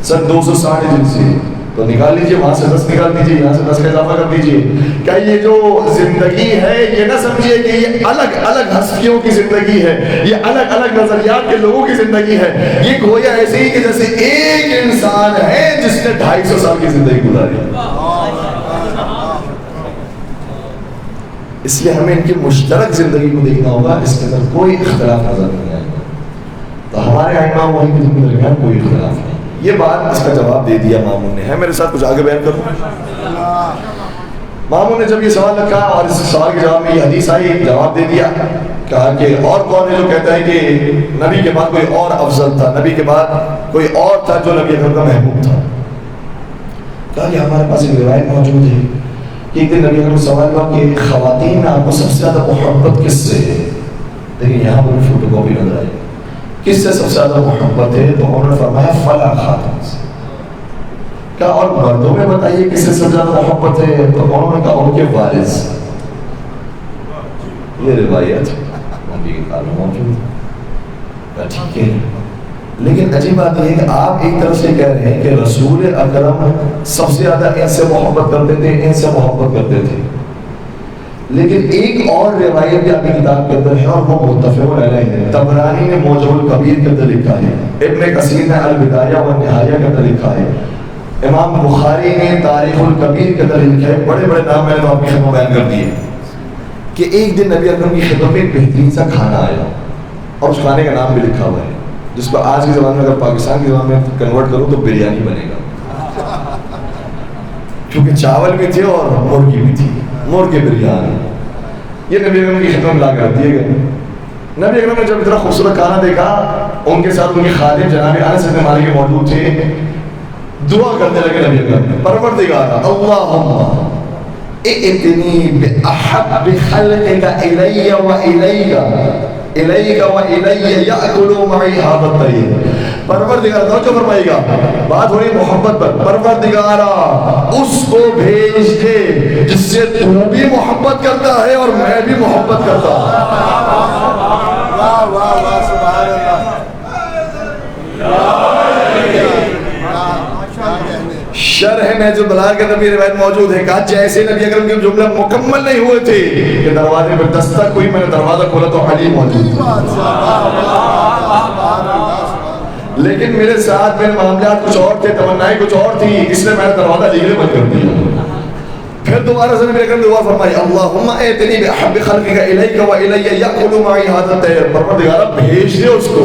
S1: سن 260 ہجری سے. تو نکال لیجئے، وہاں سے 10 نکال دیجئے، یہاں سے 10 کا اضافہ کر دیجئے. کیا یہ جو زندگی ہے یہ نہ سمجھیے کہ یہ الگ الگ ہستیوں کی زندگی ہے، یہ الگ الگ نظریات کے لوگوں کی زندگی ہے. یہ گویا ایسے ہی کہ جیسے ایک انسان ہے جس نے 250 سال کی زندگی گزاری. اس لیے ہمیں ان کی مشترک زندگی کو دیکھنا ہوگا، اس کے اندر کوئی اختلاف نظر نہیں آئے گا. تو ہمارے ائمہ وہی کے درمیان کوئی اختلاف نہیں. یہ بات اس کا جواب دے دیا مامون نے. ہے میرے ساتھ کچھ آگے بیان کروں؟ مامون نے جب یہ سوال رکھا اور اس سوال کے جواب میں یہ حدیث آئی، جواب دے دیا. کہا کہ اور کون ہے جو کہتا ہے کہ نبی کے بعد کوئی اور افضل تھا، نبی کے بعد کوئی اور تھا جو نبی اکرم کا محبوب تھا. کہا کہ ہمارے پاس ایک روایت موجود ہے کہ ایک دن نبی اکرم سوال ہوا کہ خواتین میں آپ کو سب سے زیادہ محبت کس سے ہے؟ لیکن یہاں پر فوٹو کاپی نظر آئی، کس سے سب سے زیادہ محبت ہے؟ تو انہوں نے فرمایا فلاں خاتون سے. کیا اور مردوں میں بتائیے کس سے سب سے زیادہ محبت ہے؟ تو انہوں نے کہا ان کے والد سے. یہ روایت نبی کے کال میں موجود ہے. ٹھیک ہے، لیکن عجیب بات یہ ہے کہ آپ ایک طرف سے کہہ رہے ہیں کہ رسول اکرم سب سے زیادہ ان سے محبت کرتے تھے، ان سے محبت کرتے تھے. لیکن ایک اور روایت بھی آپ کی کتاب کے اندر ہے اور وہ متفق علیہ ہے. طبرانی نے معجم الکبیر کے اندر لکھا ہے، ابن کثیر نے البدایہ والنہایہ کے اندر لکھا ہے، امام بخاری نے تاریخ الکبیر کے اندر لکھا ہے. بڑے بڑے نام میں نے آپ کی خدمت بیان کر دیے کہ ایک دن نبی اکرم کی خدمت میں ایک بہترین سا کھانا آیا اور اس کھانے کا نام بھی لکھا ہوا ہے جس کو آج کی زبان میں اگر پاکستان کی زبان میں کنورٹ کروں تو بریانی بنے گا، کیونکہ چاول بھی تھے اور مرغی بھی تھی، مرغ بریانی. یہ نبی اکرم کی خدمت لا کر دیے گئے. نبی اکرم نے جب اتنا خوبصورت کھانا دیکھا، ان کے ساتھ ان کے خادم جناب انس بن مالک موجود تھے. دعا کرنے لگے نبی اکرم، پروردگار اللہم ائتنی بأحب خلقک الی و الیک و الی یأکل معی ھذا الطیر. پروردگار توجہ فرمائے گا، بات ہو رہی محبت پر. پروردگارا اس کو بھیج دے جس سے تو بھی محبت کرتا ہے اور میں بھی محبت کرتا ہوں.
S2: واہ واہ واہ سبحان اللہ.
S1: شرح نہج البلاغہ کے نبی روایت موجود ہے، کہا جیسے نبی اکرم کے جملے مکمل نہیں ہوئے تھے کہ دروازے پر دستک ہوئی، میں نے دروازہ کھولا تو علی موجود تھا. لیکن میرے ساتھ میرے معاملات کچھ اور تھے، تمنائیں کچھ اور تھی، اس لیے میں نے دروازہ علی کے لیے بند کر دیا. پھر دوبارہ سے نبی اکرم دعا فرمائی، اللہم ائتنی بأحب خلقک الیک و الی یأکل معی ھذا الطیر. پروردگارا بھیج دے اس کو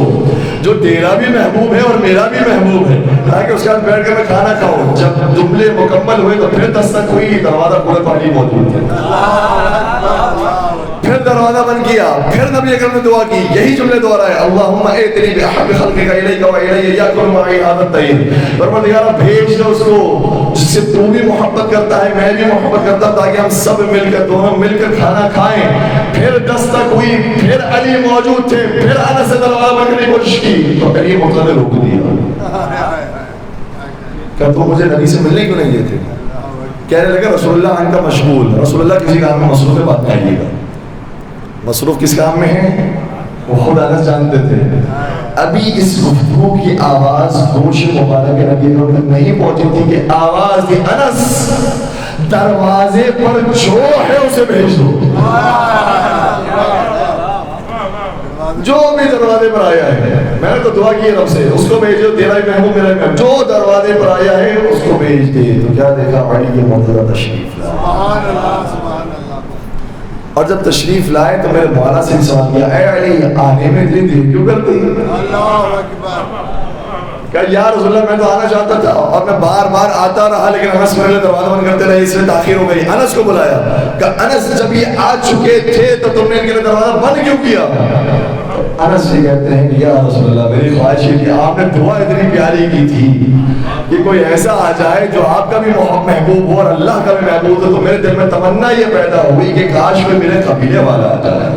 S1: جو تیرا بھی محبوب ہے اور میرا بھی محبوب ہے، تاکہ اس کے ساتھ بیٹھ کر میں کھانا کھاؤں. جب جملے مکمل ہوئے تو پھر دستک ہوئی، دروازہ کھولا تو علی موجود تھے. پھر دروازہ بند کیا، پھر نبی اکرم نے دعا کی، یہی جملے دوہرائے، اللہم ائتنی بأحب خلقک الیک و الی یأکل معی ھذا الطیر. پروردگارا بھیج دے اس کو جس سے تو بھی محبت کرتا ہے، میں بھی محبت کرتا ہوں، تاکہ ہم سب مل کر دونوں مل کر کھانا کھائیں. پھر دستک ہوئی، پھر علی موجود تھے، پھر انس سے دروازہ بند کرنے کی کوشش کی تو علی مرتضیٰ نے روک دیا. کہ تو مجھے نبی سے ملنے کیوں نہیں دیتے؟ کہنے لگا رسول اللہ ان کا مشغول. رسول اللہ کسی کام میں مصروف ہے، بات کہیے گا. مصروف کس کام میں ہے وہ خود انس جانتے تھے. ابھی اس گفتگو کی آواز گوش مبارک نبی تک نہیں پہنچی تھی کہ آواز دی، انس دروازے پر جو ہے اسے بھیج دو. جو بھی دروازے پر آیا ہے، میں نے تو دعا کی رب سے اس کو بھیجو، تیرا بھی محبوب میرا بھی محبوب، جو دروازے پر آیا ہے اس کو بھیج دے. تو کیا دیکھا علی کے مرتضیٰ تشریف لائے.
S2: سبحان اللہ سبحان اللہ.
S1: اور جب تشریف لائے تو میرے مولا سے سوال کیا، اے علی آنے میں اتنی دیر کیوں کرتی؟
S2: اللہ اکبر.
S1: کہ یا رسول اللہ میں تو آنا چاہتا تھا اور میں بار بار آتا رہا، لیکن انس میرے لیے دروازہ بند کرتے رہے، اس لیے تاخیر ہو گئی. انس کو بلایا کہ انس جب یہ آ چکے تھے تو تم نے ان کے لیے دروازہ بند کیوں کیا؟ انس سے کہتے ہیں کہ یا رسول اللہ میری خواہش ہے کہ آپ نے دعا اتنی پیاری کی تھی کہ کوئی ایسا آ جائے جو آپ کا بھی محبوب ہو اور اللہ کا بھی محبوب ہو، تو میرے دل میں تمنا یہ پیدا ہوئی کہ کاش میں میرے قبیلے والا آ جائے.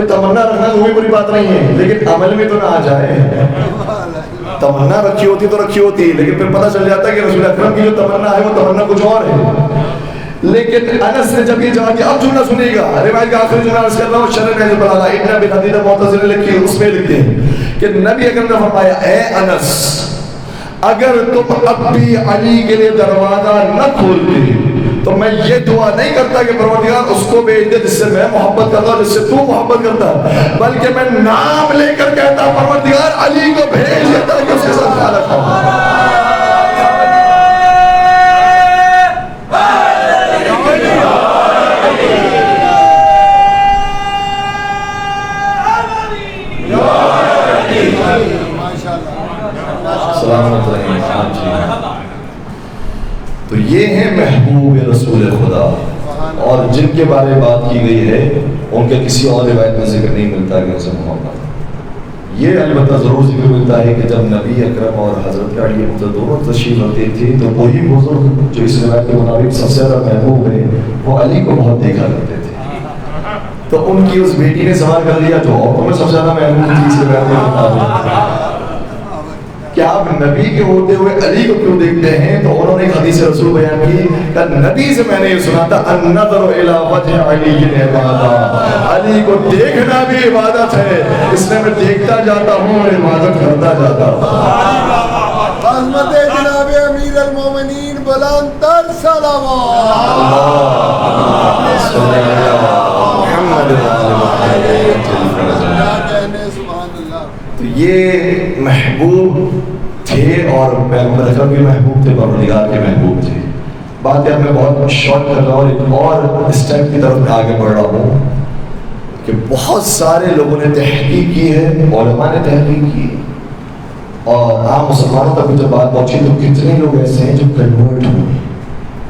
S1: تمنا رکھنا کوئی بری بات نہیں ہے، لیکن عمل میں تو نہ آ جائے. تمنا رکھی ہوتی تو رکھی ہوتی، لیکن پھر پتہ چل جاتا ہے کہ رسول اکرم کی جو تمنا ہے وہ تمنا کچھ اور ہے. لیکن انس نے جب یہ جواب دیا، اب جملہ سنیے گا، روایت کا آخری جملہ عرض کر رہا ہوں، شرح نہج البلاغہ ابن ابی حدید معتزلی لکھی اس میں لکھتے ہیں کہ نبی اکرم نے فرمایا، اے انس اگر تم اب بھی علی کے لیے دروازہ نہ کھولتے تو میں یہ دعا نہیں کرتا کہ پروردگار اس کو بھیج دے جس سے میں محبت کرتا ہوں، جس سے تو محبت کرتا، بلکہ میں نام لے کر کہتا پروردگار علی کو بھیج دیتا کہ اس کے ساتھ کھانا کھاؤں. تو یہ ہیں محبوب رسول خدا، اور جن کے بارے میں بات کی گئی ہے ان کے کسی اور روایت میں ذکر نہیں ملتا کہ ان سے محبت. یہ البتہ ضرور ذکر ملتا ہے کہ جب نبی اکرم اور حضرت علی مرتضیٰ دونوں تشریف لاتے تھے تو وہی بزرگ جو اس روایت کے مطابق سب سے زیادہ محبوب ہے وہ علی کو بہت دیکھا کرتے تھے. تو ان کی اس بیٹی نے سوال کر لیا جو عورتوں میں سب سے زیادہ محبوب تھی اس روایت کے مطابق کہ آپ نبی کے ہوتے ہوئے علی کو کیوں دیکھتے ہیں؟ تو انہوں نے ایک حدیث رسول بیان کی کہ نبی سے میں نے یہ سنا تھا النظر الی وجہ علی عبادہ، علی کو دیکھنا بھی عبادت ہے، اس لیے میں دیکھتا جاتا ہوں اور عبادت کرتا جاتا ہوں.
S2: عظمت جناب امیر المومنین بلند تر صلوات.
S1: تو یہ محبوب تھے اور پیغمبر اکرم کے محبوب تھے، پروردگار کے محبوب تھے. بات ہے میں بہت شارٹ کر رہا ہوں اور ایک اور اسٹیپ کی طرف میں آگے بڑھ رہا ہوں کہ بہت سارے لوگوں نے تحقیق کی ہے، علماء نے تحقیق کی، اور عام مسلمانوں تک جب بات پہنچی تو کتنے لوگ ایسے ہیں جو کنورٹ ہوئے،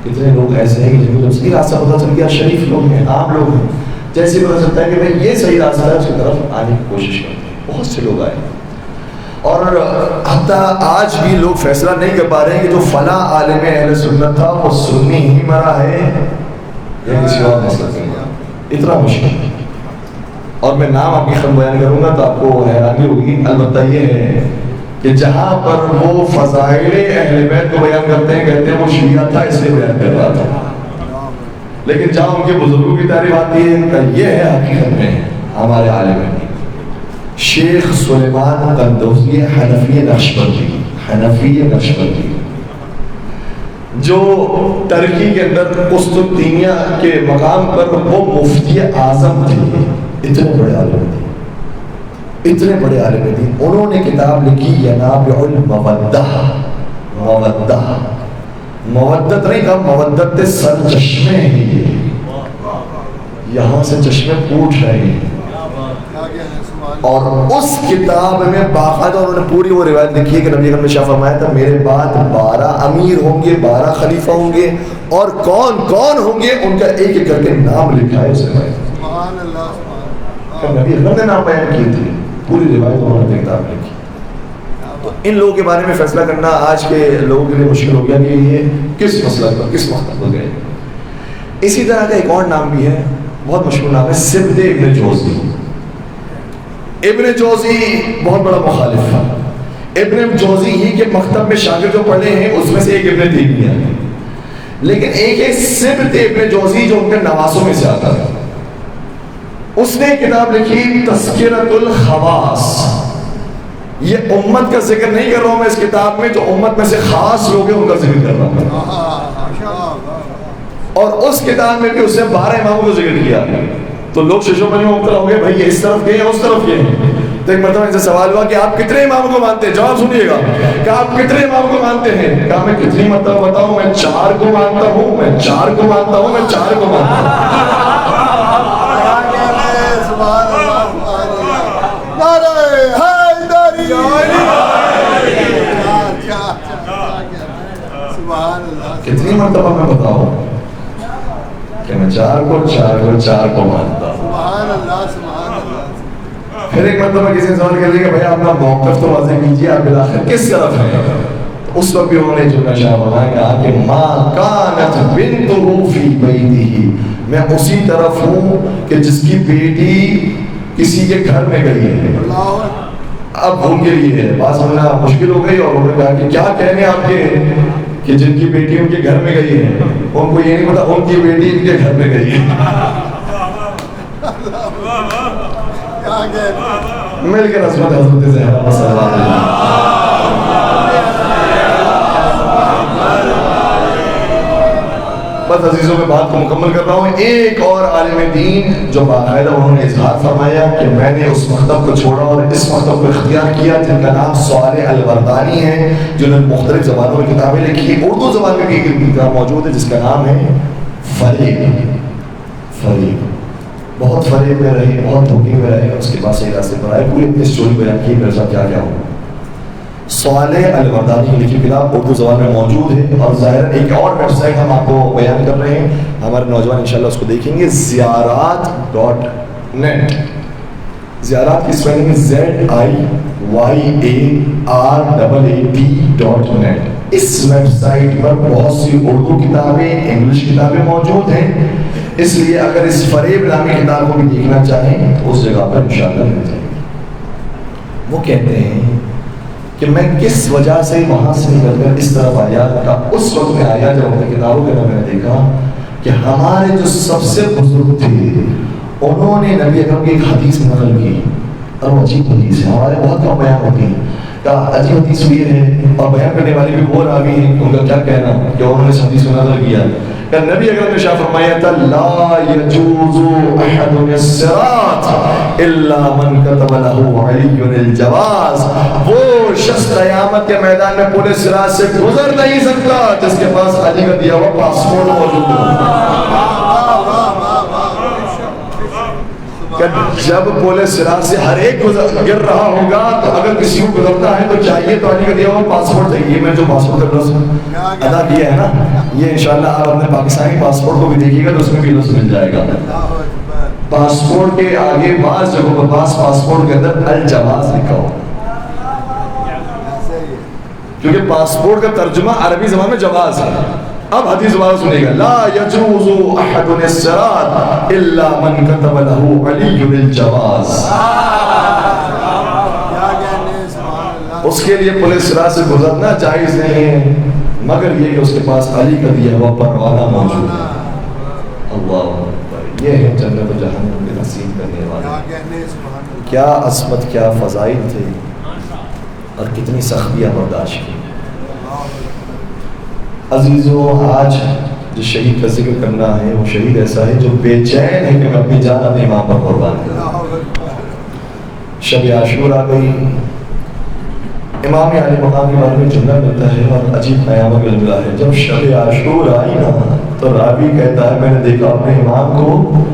S1: کتنے لوگ ایسے ہیں کہ جن کو جب صحیح راستہ پتہ چل گیا، شریف لوگ ہیں، عام لوگ ہیں، جیسے پتہ چلتا ہے کہ بھائی یہ صحیح راستہ ہے، اس کی طرف آنے کی کوشش کرتے ہیں. بہت سے لوگ آئے اور حتیٰ آج بھی لوگ فیصلہ نہیں کر پا رہے ہیں کہ جو فلاں عالم اہل سنت تھا وہ سنی ہی مرا ہے یا کسی اور مسئلہ سے مرا. اتنا مشکل ہے. اور میں نام آپ کی خط بیان کروں گا تو آپ کو حیرانی ہوگی. البتہ یہ ہے کہ جہاں پر وہ فضائل اہل بیت کو بیان کرتے ہیں کہتے ہیں وہ شیعہ تھا اس لیے بیان کر رہا تھا، لیکن جہاں ان کے بزرگوں کی تعریف آتی ہے ان کا یہ ہے حقیقت میں ہمارے عالم شیخ سلیمان قندوزی حنفی نقشبندی جو ترکی کے اندر قسطنطنیہ کے مقام پر وہ مفتی اعظم تھے. اتنے بڑے عالم تھے، اتنے بڑے عالم تھے. انہوں نے کتاب لکھی ینابع المودہ. مودت نہیں کہا، مودت سر چشمے ہیں، یہاں سے چشمے پوٹ رہے ہیں. اور اس کتاب میں باقاعدہ انہوں نے پوری وہ روایت لکھی ہے کہ نبی اکرم نے شاہ فرمایا تھا میرے بعد 12 امیر ہوں گے، 12 خلیفہ ہوں گے، اور کون کون ہوں گے ان کا ایک ایک کر کے نام لکھا ہے اس روایت. سبحان اللہ. نبی اکرم نے نام بیان کیے تھے، پوری روایت انہوں نے کتاب لکھی. تو ان لوگوں کے بارے میں فیصلہ کرنا آج کے لوگوں کے لیے مشکل ہو گیا کہ یہ کس مسلک پر کس مقصد پر گئے. اسی طرح کا ایک اور نام بھی ہے، بہت مشہور نام ہے، سبت ابن جوزی. ابن جوزی بہت بڑا مخالف تھا. ابن جوزی ہی کے مکتب میں شاگرد جو پڑھے ہیں اس میں سے ایک ابن تیمیہ ہے، لیکن ایک ہے سبت ابن جوزی جو ان کے نواسوں میں سے آتا ہے. اس نے کتاب لکھی تذکرۃ الخواص. یہ امت کا ذکر نہیں کر رہا ہوں میں اس کتاب میں، جو امت میں سے خاص لوگ ہیں ان کا ذکر کر رہا ہوں. اور اس کتاب میں بھی اس نے 12 اماموں کو ذکر کیا. تو لوگ ششوں پر مبتلا ہو گئے، بھائی یہ اس طرف گئے یا اس طرف گئے. تو ایک مرتبہ ان سے سوال ہوا کہ آپ کتنے اماموں کو مانتے ہیں؟ جواب سنیے گا کہ آپ کتنے اماموں کو مانتے ہیں؟ کہا میں کتنی مرتبہ بتاؤں؟ میں 4 کو مانتا ہوں، میں 4 کو مانتا ہوں، میں 4 کو مانتا ہوں. کتنی مرتبہ میں بتاؤں کہ میں 4 کو مانتا ہوں. پھر ایک مرتبہ کسی نے سوال کر لیا کہ بھائی اپنا موقف تو واضح کیجیے، آپ بالآخر کس طرف ہیں؟ اس وقت بھی انہوں نے جو نشہ بنایا کہا کہ ماں کانت بنتہ فی بیتہ، میں اسی طرف ہوں کہ جس کی بیٹی کسی کے گھر میں گئی ہے. اب ان کے لیے ہے بات سمجھنا مشکل ہو گئی، اور انہوں نے کہا کہ کیا کہنے آپ کے کہ جن کی بیٹی ان کے گھر میں گئی ہے، ان کو یہ نہیں پتا ان کی بیٹی ان کے گھر میں گئی ہے. مل کے رسمت حضرت زہرا صلی اللہ علیہ وسلم. بس عزیزوں میں بات کو مکمل کر رہا ہوں. ایک اور عالم دین جو باقاعدہ انہوں نے اظہار فرمایا کہ میں نے اس مکتب کو چھوڑا اور اس مکتب کو اختیار کیا، جن کا نام صالح الوردانی ہے، جنہوں نے مختلف زبانوں میں کتابیں لکھی. اردو زبان میں بھی ایک کتاب موجود ہے جس کا نام ہے فریب. بہت فریب میں رہے، بہت دھوکے میں رہے، اس کے بعد صحیح راستے پر آئے. پوری اپنی اسٹوری بیان کی میرے ساتھ کیا کیا ہوا. صالح الوردانی کی لکھی کتاب اردو زبان میں موجود ہے، اور ظاہر ایک اور ویب سائٹ ہم آپ کو بیان کر رہے ہیں، ہمارے نوجوان انشاءاللہ اس کو دیکھیں گے، ziyarat.net. زیارات کی اسپیلنگ ZIYARAAT.net. اس ویب سائٹ پر بہت سی اردو کتابیں، انگلش کتابیں موجود ہیں، اس لیے اگر اس فریب نامی کتاب کو بھی دیکھنا چاہیں تو اس جگہ پر انشاءاللہ مل جائے گی. وہ کہتے ہیں کہ میں کس وجہ سے وہاں سے نکل کر اس طرف آیا تھا. اس وقت میں آیا جب اپنی کتابوں کے اندر میں نے دیکھا کہ ہمارے جو سب سے بزرگ تھے انہوں نے نبی اکرم کی ایک حدیث نقل کی، اور وہ عجیب حدیث ہے، ہمارے بہت کم بیان ہوتی ہیں. عجیب حدیث ہوئی ہے، اور بیان کرنے والے بھی وہ راوی ہیں، ان کا کیا کہنا کہ انہوں نے اس حدیث کو نقل کیا کہ نبی اکرم نے شاہ فرمایا تھا لا یجوز احد الصراط الا من کتب له علی الجواز. وہ شخص قیامت کے میدان میں پورے صراط سے گزر نہیں سکتا جس کے پاس علی کا دیا ہوا پاسپورٹ موجود ہو. جب پولے صراط سے ہر ایک گر رہا ہوگا تو اگر کسی کو گزرتا ہے تو چاہیے تو علی کا دیا ہوا پاسپورٹ چاہیے. میں جو پاسپورٹ کا رسم ادا کیا ہے نا، یہ انشاءاللہ آپ اپنے پاکستانی پاسپورٹ کو بھی دیکھیے گا تو اس میں بھی رسم مل جائے گا. پاسپورٹ کے آگے بعض جگہوں پر پاسپورٹ کے اندر الجواز لکھا ہو. کیونکہ پاسپورٹ کا ترجمہ عربی زبان میں جواز ہے. اب حدیث دوبارہ سنیے گا. لا یجوز احد الصراط الا من كتب له علی بالجواز. اس کے لیے پولیس صراط سے گزرنا جائز نہیں ہے مگر یہ کہ اس کے پاس علی کا دیا ہوا پروانہ موجود ہے. اللہ اکبر. یہ ہے جنت و جہنم کے نصیب کرنے والے. کیا عصمت، کیا فضائل تھے اور کتنی سختیاں برداشت کی. عزیزوں، آج جو شہید کا ذکر کرنا ہے وہ شہید ایسا ہے جو بے چین ہے کہ میں اپنی جان اپنے امام پر قربان کروں. شب عاشور آ گئی. امام علی مقام کے بارے میں جملہ ملتا ہے اور عجیب قیامت کا جملہ ہے. جب شب عاشور آئی نا تو راوی کہتا ہے میں نے دیکھا اپنے امام کو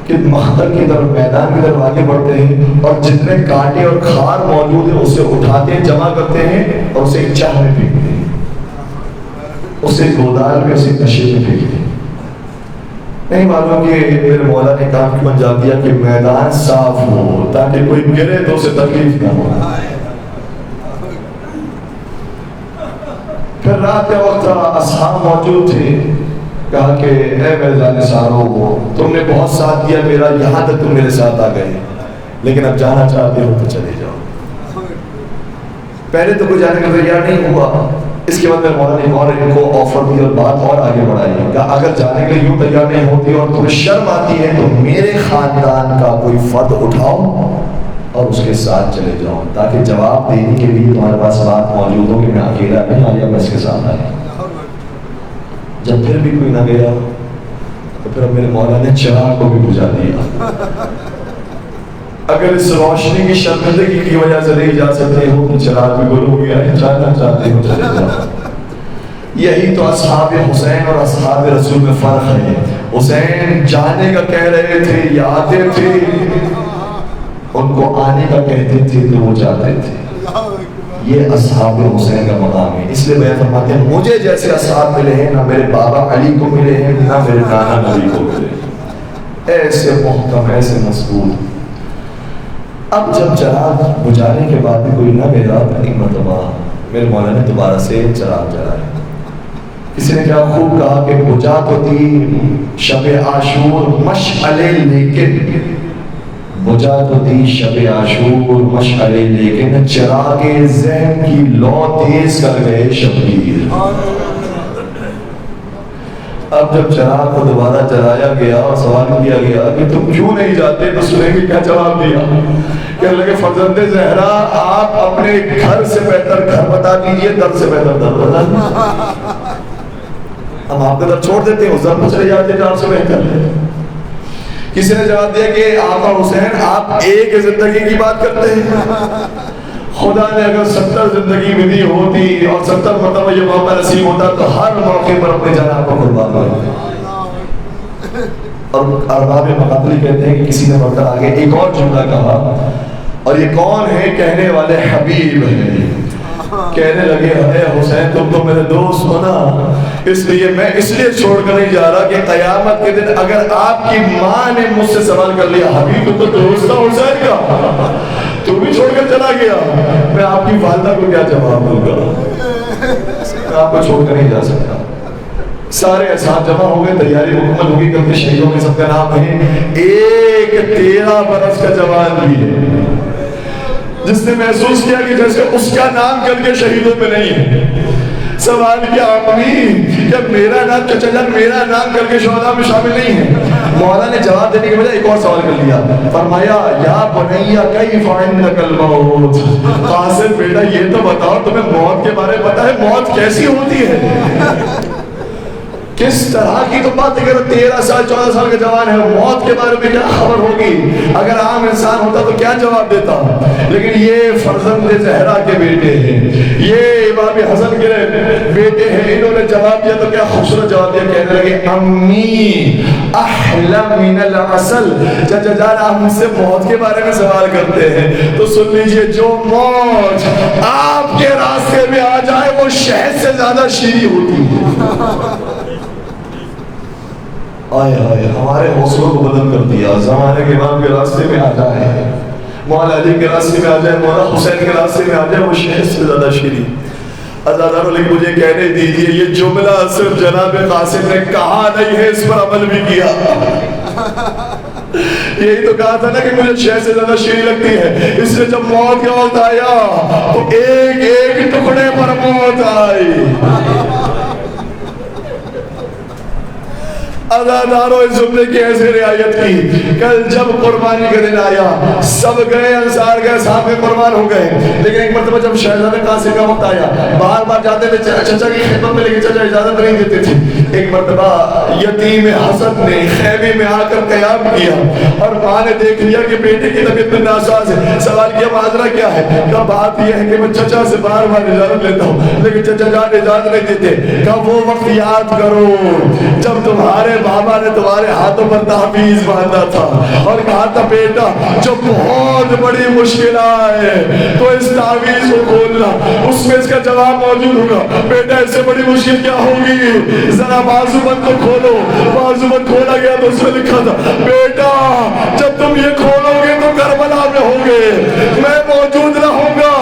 S1: کہ مختل کی طرف، میدان کی طرف آگے بڑھتے ہیں اور جتنے کانٹے اور کھار موجود ہیں اسے اٹھاتے ہیں، جمع کرتے ہیں اور اسے ایک چاہ میں پھینکتے ہیں، اسے گودال میں، اسے نشے میں پھینکتے ہیں. نہیں معلوم کہ میرے مولا نے کام کیوں انجام دیا کہ میدان صاف ہو تاکہ کوئی گرے تو اسے تکلیف نہ ہو. پھر رات کے وقت اصحاب موجود تھے. کہا کہ اے میرے جانثارو، تم نے بہت ساتھ دیا میرا، یہاں تک تم میرے ساتھ آ گئے، لیکن اب جانا چاہتے ہو تو چلے جاؤ. پہلے تو کوئی جانے کا تیار نہیں ہوا. اس کے بعد میرے مولا نے اور ان کو آفر دی اور بات اور آگے بڑھائی. کہا اگر جانے کے لیے یوں تیار نہیں ہوتی اور تمہیں شرم آتی ہے تو میرے خاندان کا کوئی فرد اٹھاؤ اور اس کے ساتھ چلے جاؤ تاکہ جواب دینے کے لیے تمہارے پاس بات موجود ہو کہ میں اکیلا نہیں آیا، میں اس کے ساتھ آیا. جب پھر بھی کوئی نہ گیا تو پھر میرے مولا نے چراغ کو بھی بجھا دیا. اگر اس روشنی کی شرمندگی کی وجہ سے نہیں جا سکتے ہو تو چراغ بھی بولو گیا ہے، جانا چاہتے ہو چلے جاؤ. یہی تو اصحاب حسین اور اصحاب رسول میں فرق ہے. حسین جانے کا کہہ رہے تھے، یہ آتے تھے، ان کو آنے کا کہتے تھے تو وہ جاتے تھے. یہ اصحاب حسین کا مقام ہے. اس لیے میں فرماتے ہیں مجھے جیسے اصحاب ملے ہیں نہ میرے بابا علی کو ملے ہیں نہ میرے نانا علی کو ملے ہیں. ایسے محکم، ایسے مضبوط. اب جب چراغ بجھانے کے بعد بھی کوئی نہ گیا تو ایک مرتبہ میرے مولا نے دوبارہ سے چراغ جلایا. کسی نے کیا خوب کہا کہ بجھا تو دی شب عاشور مشعلے لیکن، بجھا تو دی شب عاشور مشعلے لیکن، چراغ ذہن کی لو تیز کر گئے شبیر. اب جب چراغ کو دوبارہ جلایا گیا اور سوال کیا گیا کہ تم کیوں نہیں جاتے تو سنے بھی کیا جواب دیا. کہنے لگے فرزند زہرا آپ اپنے گھر سے بہتر گھر بتا دیجئے، در سے بہتر در بتا دیجئے. ہم آپ کا در چھوڑ دیتے ہیں، اس در پر چلے جاتے ہیں، آپ سے بہتر ہے. کسی نے جواب دیا کہ آقا حسین آپ ایک زندگی کی بات کرتے ہیں، خدا نے اگر 70 زندگی بھی دی ہوتی اور 70 مرتبہ یہ موقع نصیب ہوتا تو ہر موقع پر اپنے جان کو قربان کرتے. اور ارباب مقابلی کہتے ہیں کہ کسی نے بڑھ کر آگے ایک اور جملہ کہا، اور یہ کون ہے؟ کہنے والے حبیب ہیں. کہنے لگے اے حسین تم تو میرے دوست ہو نا، اس لیے میں اس لیے چھوڑ کر نہیں جا رہا کہ قیامت کے دن اگر آپ کی ماں نے مجھ سے سوال کر لیا حبیب تم تو دوست تھا حسین کا، تو بھی چھوڑ کر چلا گیا، میں آپ کی والدہ کو کیا جواب دوں گا؟ میں آپ کو چھوڑ کر نہیں جا سکتا. سارے احسان جمع ہو گئے، تیاری مکمل ہوگی، کیونکہ شہیدوں میں سب کا نام ہے. ایک 13 برس کا جوان بھی ہے جس نے محسوس کیا کہ جیسے اس کا نام کر کے شہیدوں میں نہیں ہے. سوال کیا امی کہ میرا نام چچا میرا نام کر کے شہداء میں شامل نہیں ہے. مولا نے جواب دینے کے بجائے ایک اور سوال کر لیا، فرمایا یا بنیا کیف عندک الموت. قاسم بیٹا یہ تو بتاؤ تمہیں موت کے بارے میں پتا ہے موت کیسی ہوتی ہے؟ کس طرح کی تو بات اگر 13 سال 14 سال کا جوان ہے، موت کے بارے میں کیا خبر ہوگی؟ اگر عام انسان ہوتا تو کیا جواب دیتا؟ لیکن یہ فرزند زہرا کے بیٹے ہیں، یہ امام حسن کے بیٹے ہیں، انہوں نے جواب دیا تو کیا خوبصورت جواب دیا. کہنے لگے امی احلی من العسل. چچا جان آپ مجھ سے موت کے بارے میں سوال کرتے ہیں تو سن لیجئے جو موت آپ کے راستے میں آ جائے وہ شہد سے زیادہ شیریں ہوتی ہے. آئے آئے ہمارے حوصلوں کو بدل کر دیا. زمانے کے امام کے راستے میں آ جائے، مولا علی کے راستے میں آ جائے، مولا حسین کے راستے میں آ جائے، وہ شہد سے زیادہ شیریں. عزاداروں لیکن مجھے کہنے دیجئے یہ جملہ صرف جناب قاسم نے کہا نہیں ہے، اس پر عمل بھی کیا۔ یہی تو کہا تھا نا کہ مجھے شے سے زیادہ شیریں لگتی ہے، اس لیے جب موت کا وقت آیا تو ایک ایک ٹکڑے پر موت آئی۔ عزاداروں اس جملے کی ایسے رعایت کی، کل جب قربانی کا دن آیا سب گئے، انصار گئے، صاحب قربان ہو گئے، لیکن ایک مرتبہ جب شہزادہ قاسم کا وقت آیا بار بار جاتے تھے چچا کی خدمت میں، لیکن چچا اجازت نہیں دیتے تھے۔ ایک مرتبہ یتیم حسن نے خیمے میں آ کر قیام کیا اور ماں نے دیکھ لیا کہ بیٹے کی طبیعت میں ناساز ہے، سوال کیا معاذرہ کیا ہے؟ کہا بات یہ ہے کہ میں چچا سے بار بار اجازت لیتا ہوں لیکن چچا جان اجازت نہیں دیتے۔ کہا وہ وقت یاد کرو جب تمہارے بابا نے تمہارے ہاتھوں پر تحفیظ باندھا تھا اور کہا تھا بیٹا جو بہت بڑی مشکل آئے تو اس تعویذ کو کھولنا، اس میں اس کا جواب موجود ہوگا۔ بیٹا اس سے بڑی مشکل کیا ہوگی؟ ذرا بازوبند کو کھولو۔ بازوبند کھولا گیا تو اس میں لکھا تھا بیٹا جب تم یہ کھولو گے تو کربلا میں ہوگے، میں موجود رہوں گا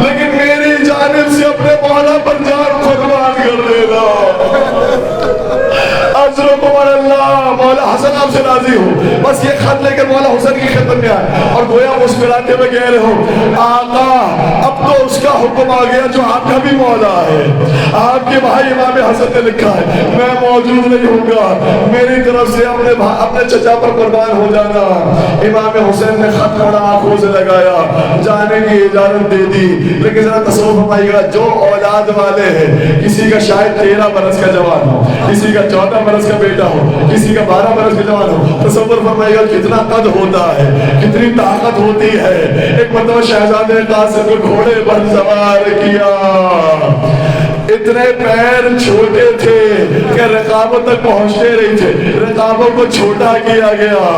S1: لیکن میری جانب سے اپنے مولا پر جان قربان کر دینا۔ عزرکم اللہ، مولا حسن آپ سے راضی ہو، بس یہ خط لے کر مولا حسن کی خدمت میں آئے اور گویا مسکراتے ہوئے کہہ رہے ہو آقا اب تو اس کا حکم آ گیا جو آپ کا بھی مولا ہے، آپ کے بھائی امام حسن نے لکھا ہے میں موجود نہیں ہوں گا، میری طرف سے اپنے چچا پر قربان ہو جانا۔ امام حسین نے خط پڑھا، آنکھوں سے لگایا، جانے کی اجازت دے دی، لیکن ذرا تصور فرمائیے گا جو اولاد والے ہیں، کسی کا شاید 13 برس کا جوان ہو، کسی کا 14 برس کا بیٹا ہو، کسی کا 12 برس کا جوان ہو، تصور فرمائیے گا کتنا قد ہوتا ہے، کتنی طاقت ہوتی ہے۔ ایک مرتبہ شہزادے قاسم کو گھوڑے پر سوار کیا، اتنے پیر چھوٹے تھے کہ رقابوں تک پہنچتے نہیں تھے، رقابوں کو چھوٹا کیا گیا۔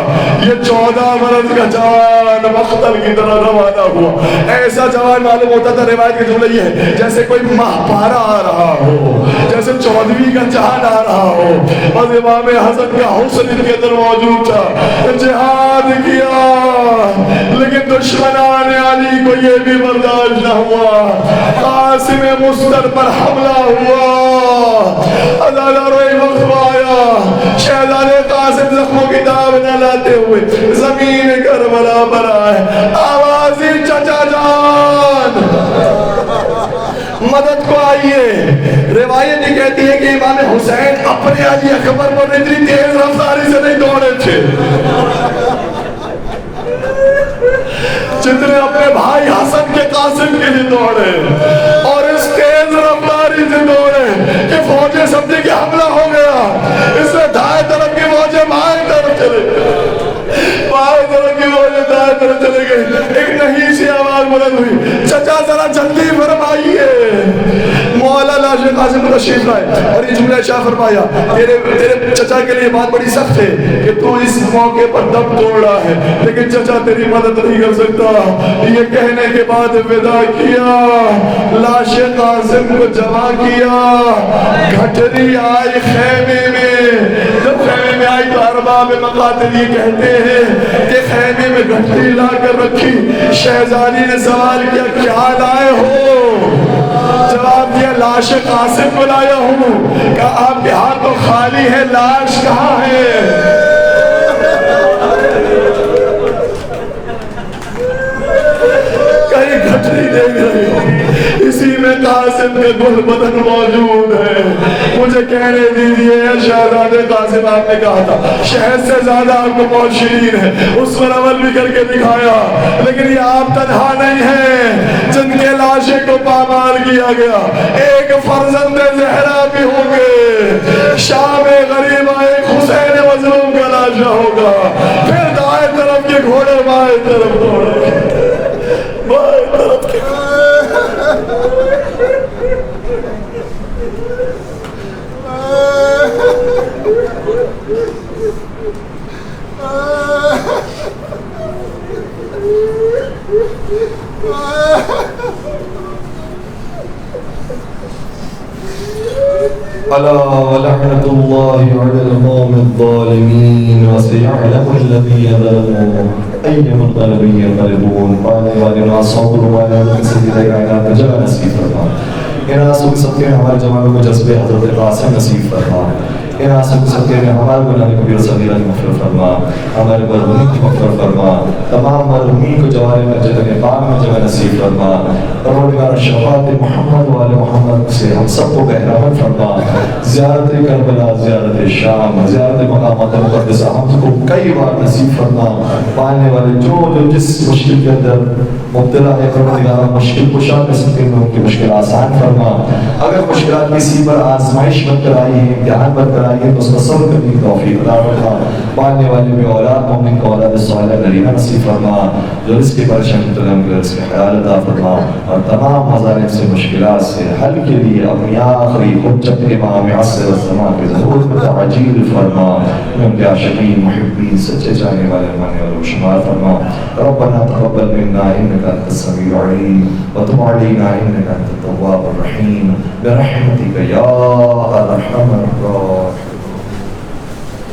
S1: یہ 14 برس کا جوان مقتل کی طرح روانہ ہوا۔ ایسا جوان معلوم ہوتا تھا، روایت کے جملے یہ ہے جیسے کوئی ماہپارہ آ رہا ہو، جیسے 14ویں کا چاند آ رہا ہو، اور امام حسن کا حسن ان کے اندر موجود تھا۔ جہاد کیا لیکن دشمنان علی کو یہ بھی برداشت نہ ہوا، قاسم مستر پر حملہ ہوا۔ عزاداروں ایک وقت آیا شہزادے قاسم زخموں کی داغ نہ لاتے ہوئے زمین کربلا پر آئے، آوازی چچا جان مدد کو آئیے۔ روایت یہ کہتی ہے کہ امام حسین اپنے علی اکبر پر اتنی تیز رفتاری سے نہیں دوڑے تھے جتنے اپنے بھائی حسن کے قاسم کے لیے دوڑے، اور اس تیز رفتاری سے دوڑے کہ فوجیں سمجھے کہ حملہ ہو گیا، اس نے دائیں طرف کی فوجیں بائیں طرف چلے گئے، بائیں طرف کی فوجیں دائیں طرف چلے گئے۔ ایک نہیں سی آواز بلند ہوئی چچا ذرا جلدی فرمائیے۔ مولا لاش قاسم کو تشریف لائے اور یہ جملہ ارشاد فرمایا تیرے چچا کے لیے بات بڑی سخت ہے کہ تو اس موقع پر دم توڑ رہا ہے لیکن چچا تیری مدد نہیں کر سکتا۔ یہ کہنے کے بعد ودا کیا، لاش قاسم کو جمع کیا، گھٹری آئی خیمے میں۔ جب خیمے میں آئی تو ارباب مقاتل یہ کہتے ہیں کہ خیمے میں گھٹری لا کر رکھی، شہزادی نے سوال کیا کیا لائے ہو؟ جواب دیا لاش قاسم کو لایا ہوں۔ کہا آپ کے ہاتھ تو خالی ہے، لاش کہاں ہے؟ کہیں گھٹری دیکھ رہی ہو، اسی میں قاسم کا گل بدن موجود ہے۔ مجھے کہنے دیجئے شہزادے قاسم آپ نے کہا تھا شہد سے زیادہ آپ کو بہت شیرین ہے، اس پر عمل بھی کر کے دکھایا، لیکن یہ آپ تنہا نہیں ہیں جن کے لاشیں کو پامال کیا گیا، ایک فرزند زہرا بھی ہوں گے، شام غریبہ ایک حسین مظلوم کا لاشا ہوگا، پھر دائیں طرف کے گھوڑے بائیں طرف دوڑے، بائیں طرف کے ألا ولعنة الله على القوم الظالمين وسيعلم الذين ظلموا أي منقلب ينقلبون قال وَلِمَا صَبْرُ وَلَا تَنْسِدِ لَيْعَلَى تَجَانَسِ فرمان ان آنسوں کے صدقے میں ہمارے جوانوں کو جذبے حضرت قاسم نصیب فرما، ان آنسوں کے صدقے میں ہمارے گناہ کبیر و صغیرہ کی مغفرت فرما، ہمارے مرحومین کی مغفرت فرما، تمام مرحومین کو جوار مسجد پاک میں جگہ نصیب فرما، پروردگار شفاعت محمد و آل محمد سے ہم سب کو بہرامت فرما، زیارت کربلا، زیارت شام، زیارت مقامات مقدسہ ہم کو کئی بار نصیب فرما، پانے والے جو جس مشکل کے اندر مبتلا ہے پروردگار مشکل کشا کر سکتے ہیں ان کی مشکل آسان فرما، اگر مشکلات کسی پر آزمائش بن کر آئی ہے، امتحان بن کر آئی ہے تو اس کا صبر کرنے کی توفیق عطا فرما، پانے والے میں اولاد مومن کو اولاد صالحہ نریمہ نصیب فرما، جو رزق کی پریشانی مبتلا کر اس کے خیال عطا فرما، اور تمام مظالم سے مشکلات سے حل کے لیے اپنی آخری حجت امام عصر الزمان کے ظہور میں تعجیل فرما، ان کے عاشقین محبین سچے جانے والے ماننے والے شمار فرما، ربنا تقبل منا انك انت السميع العليم وتب علينا انك انت التواب الرحيم برحمتك يا ارحم الراحمين.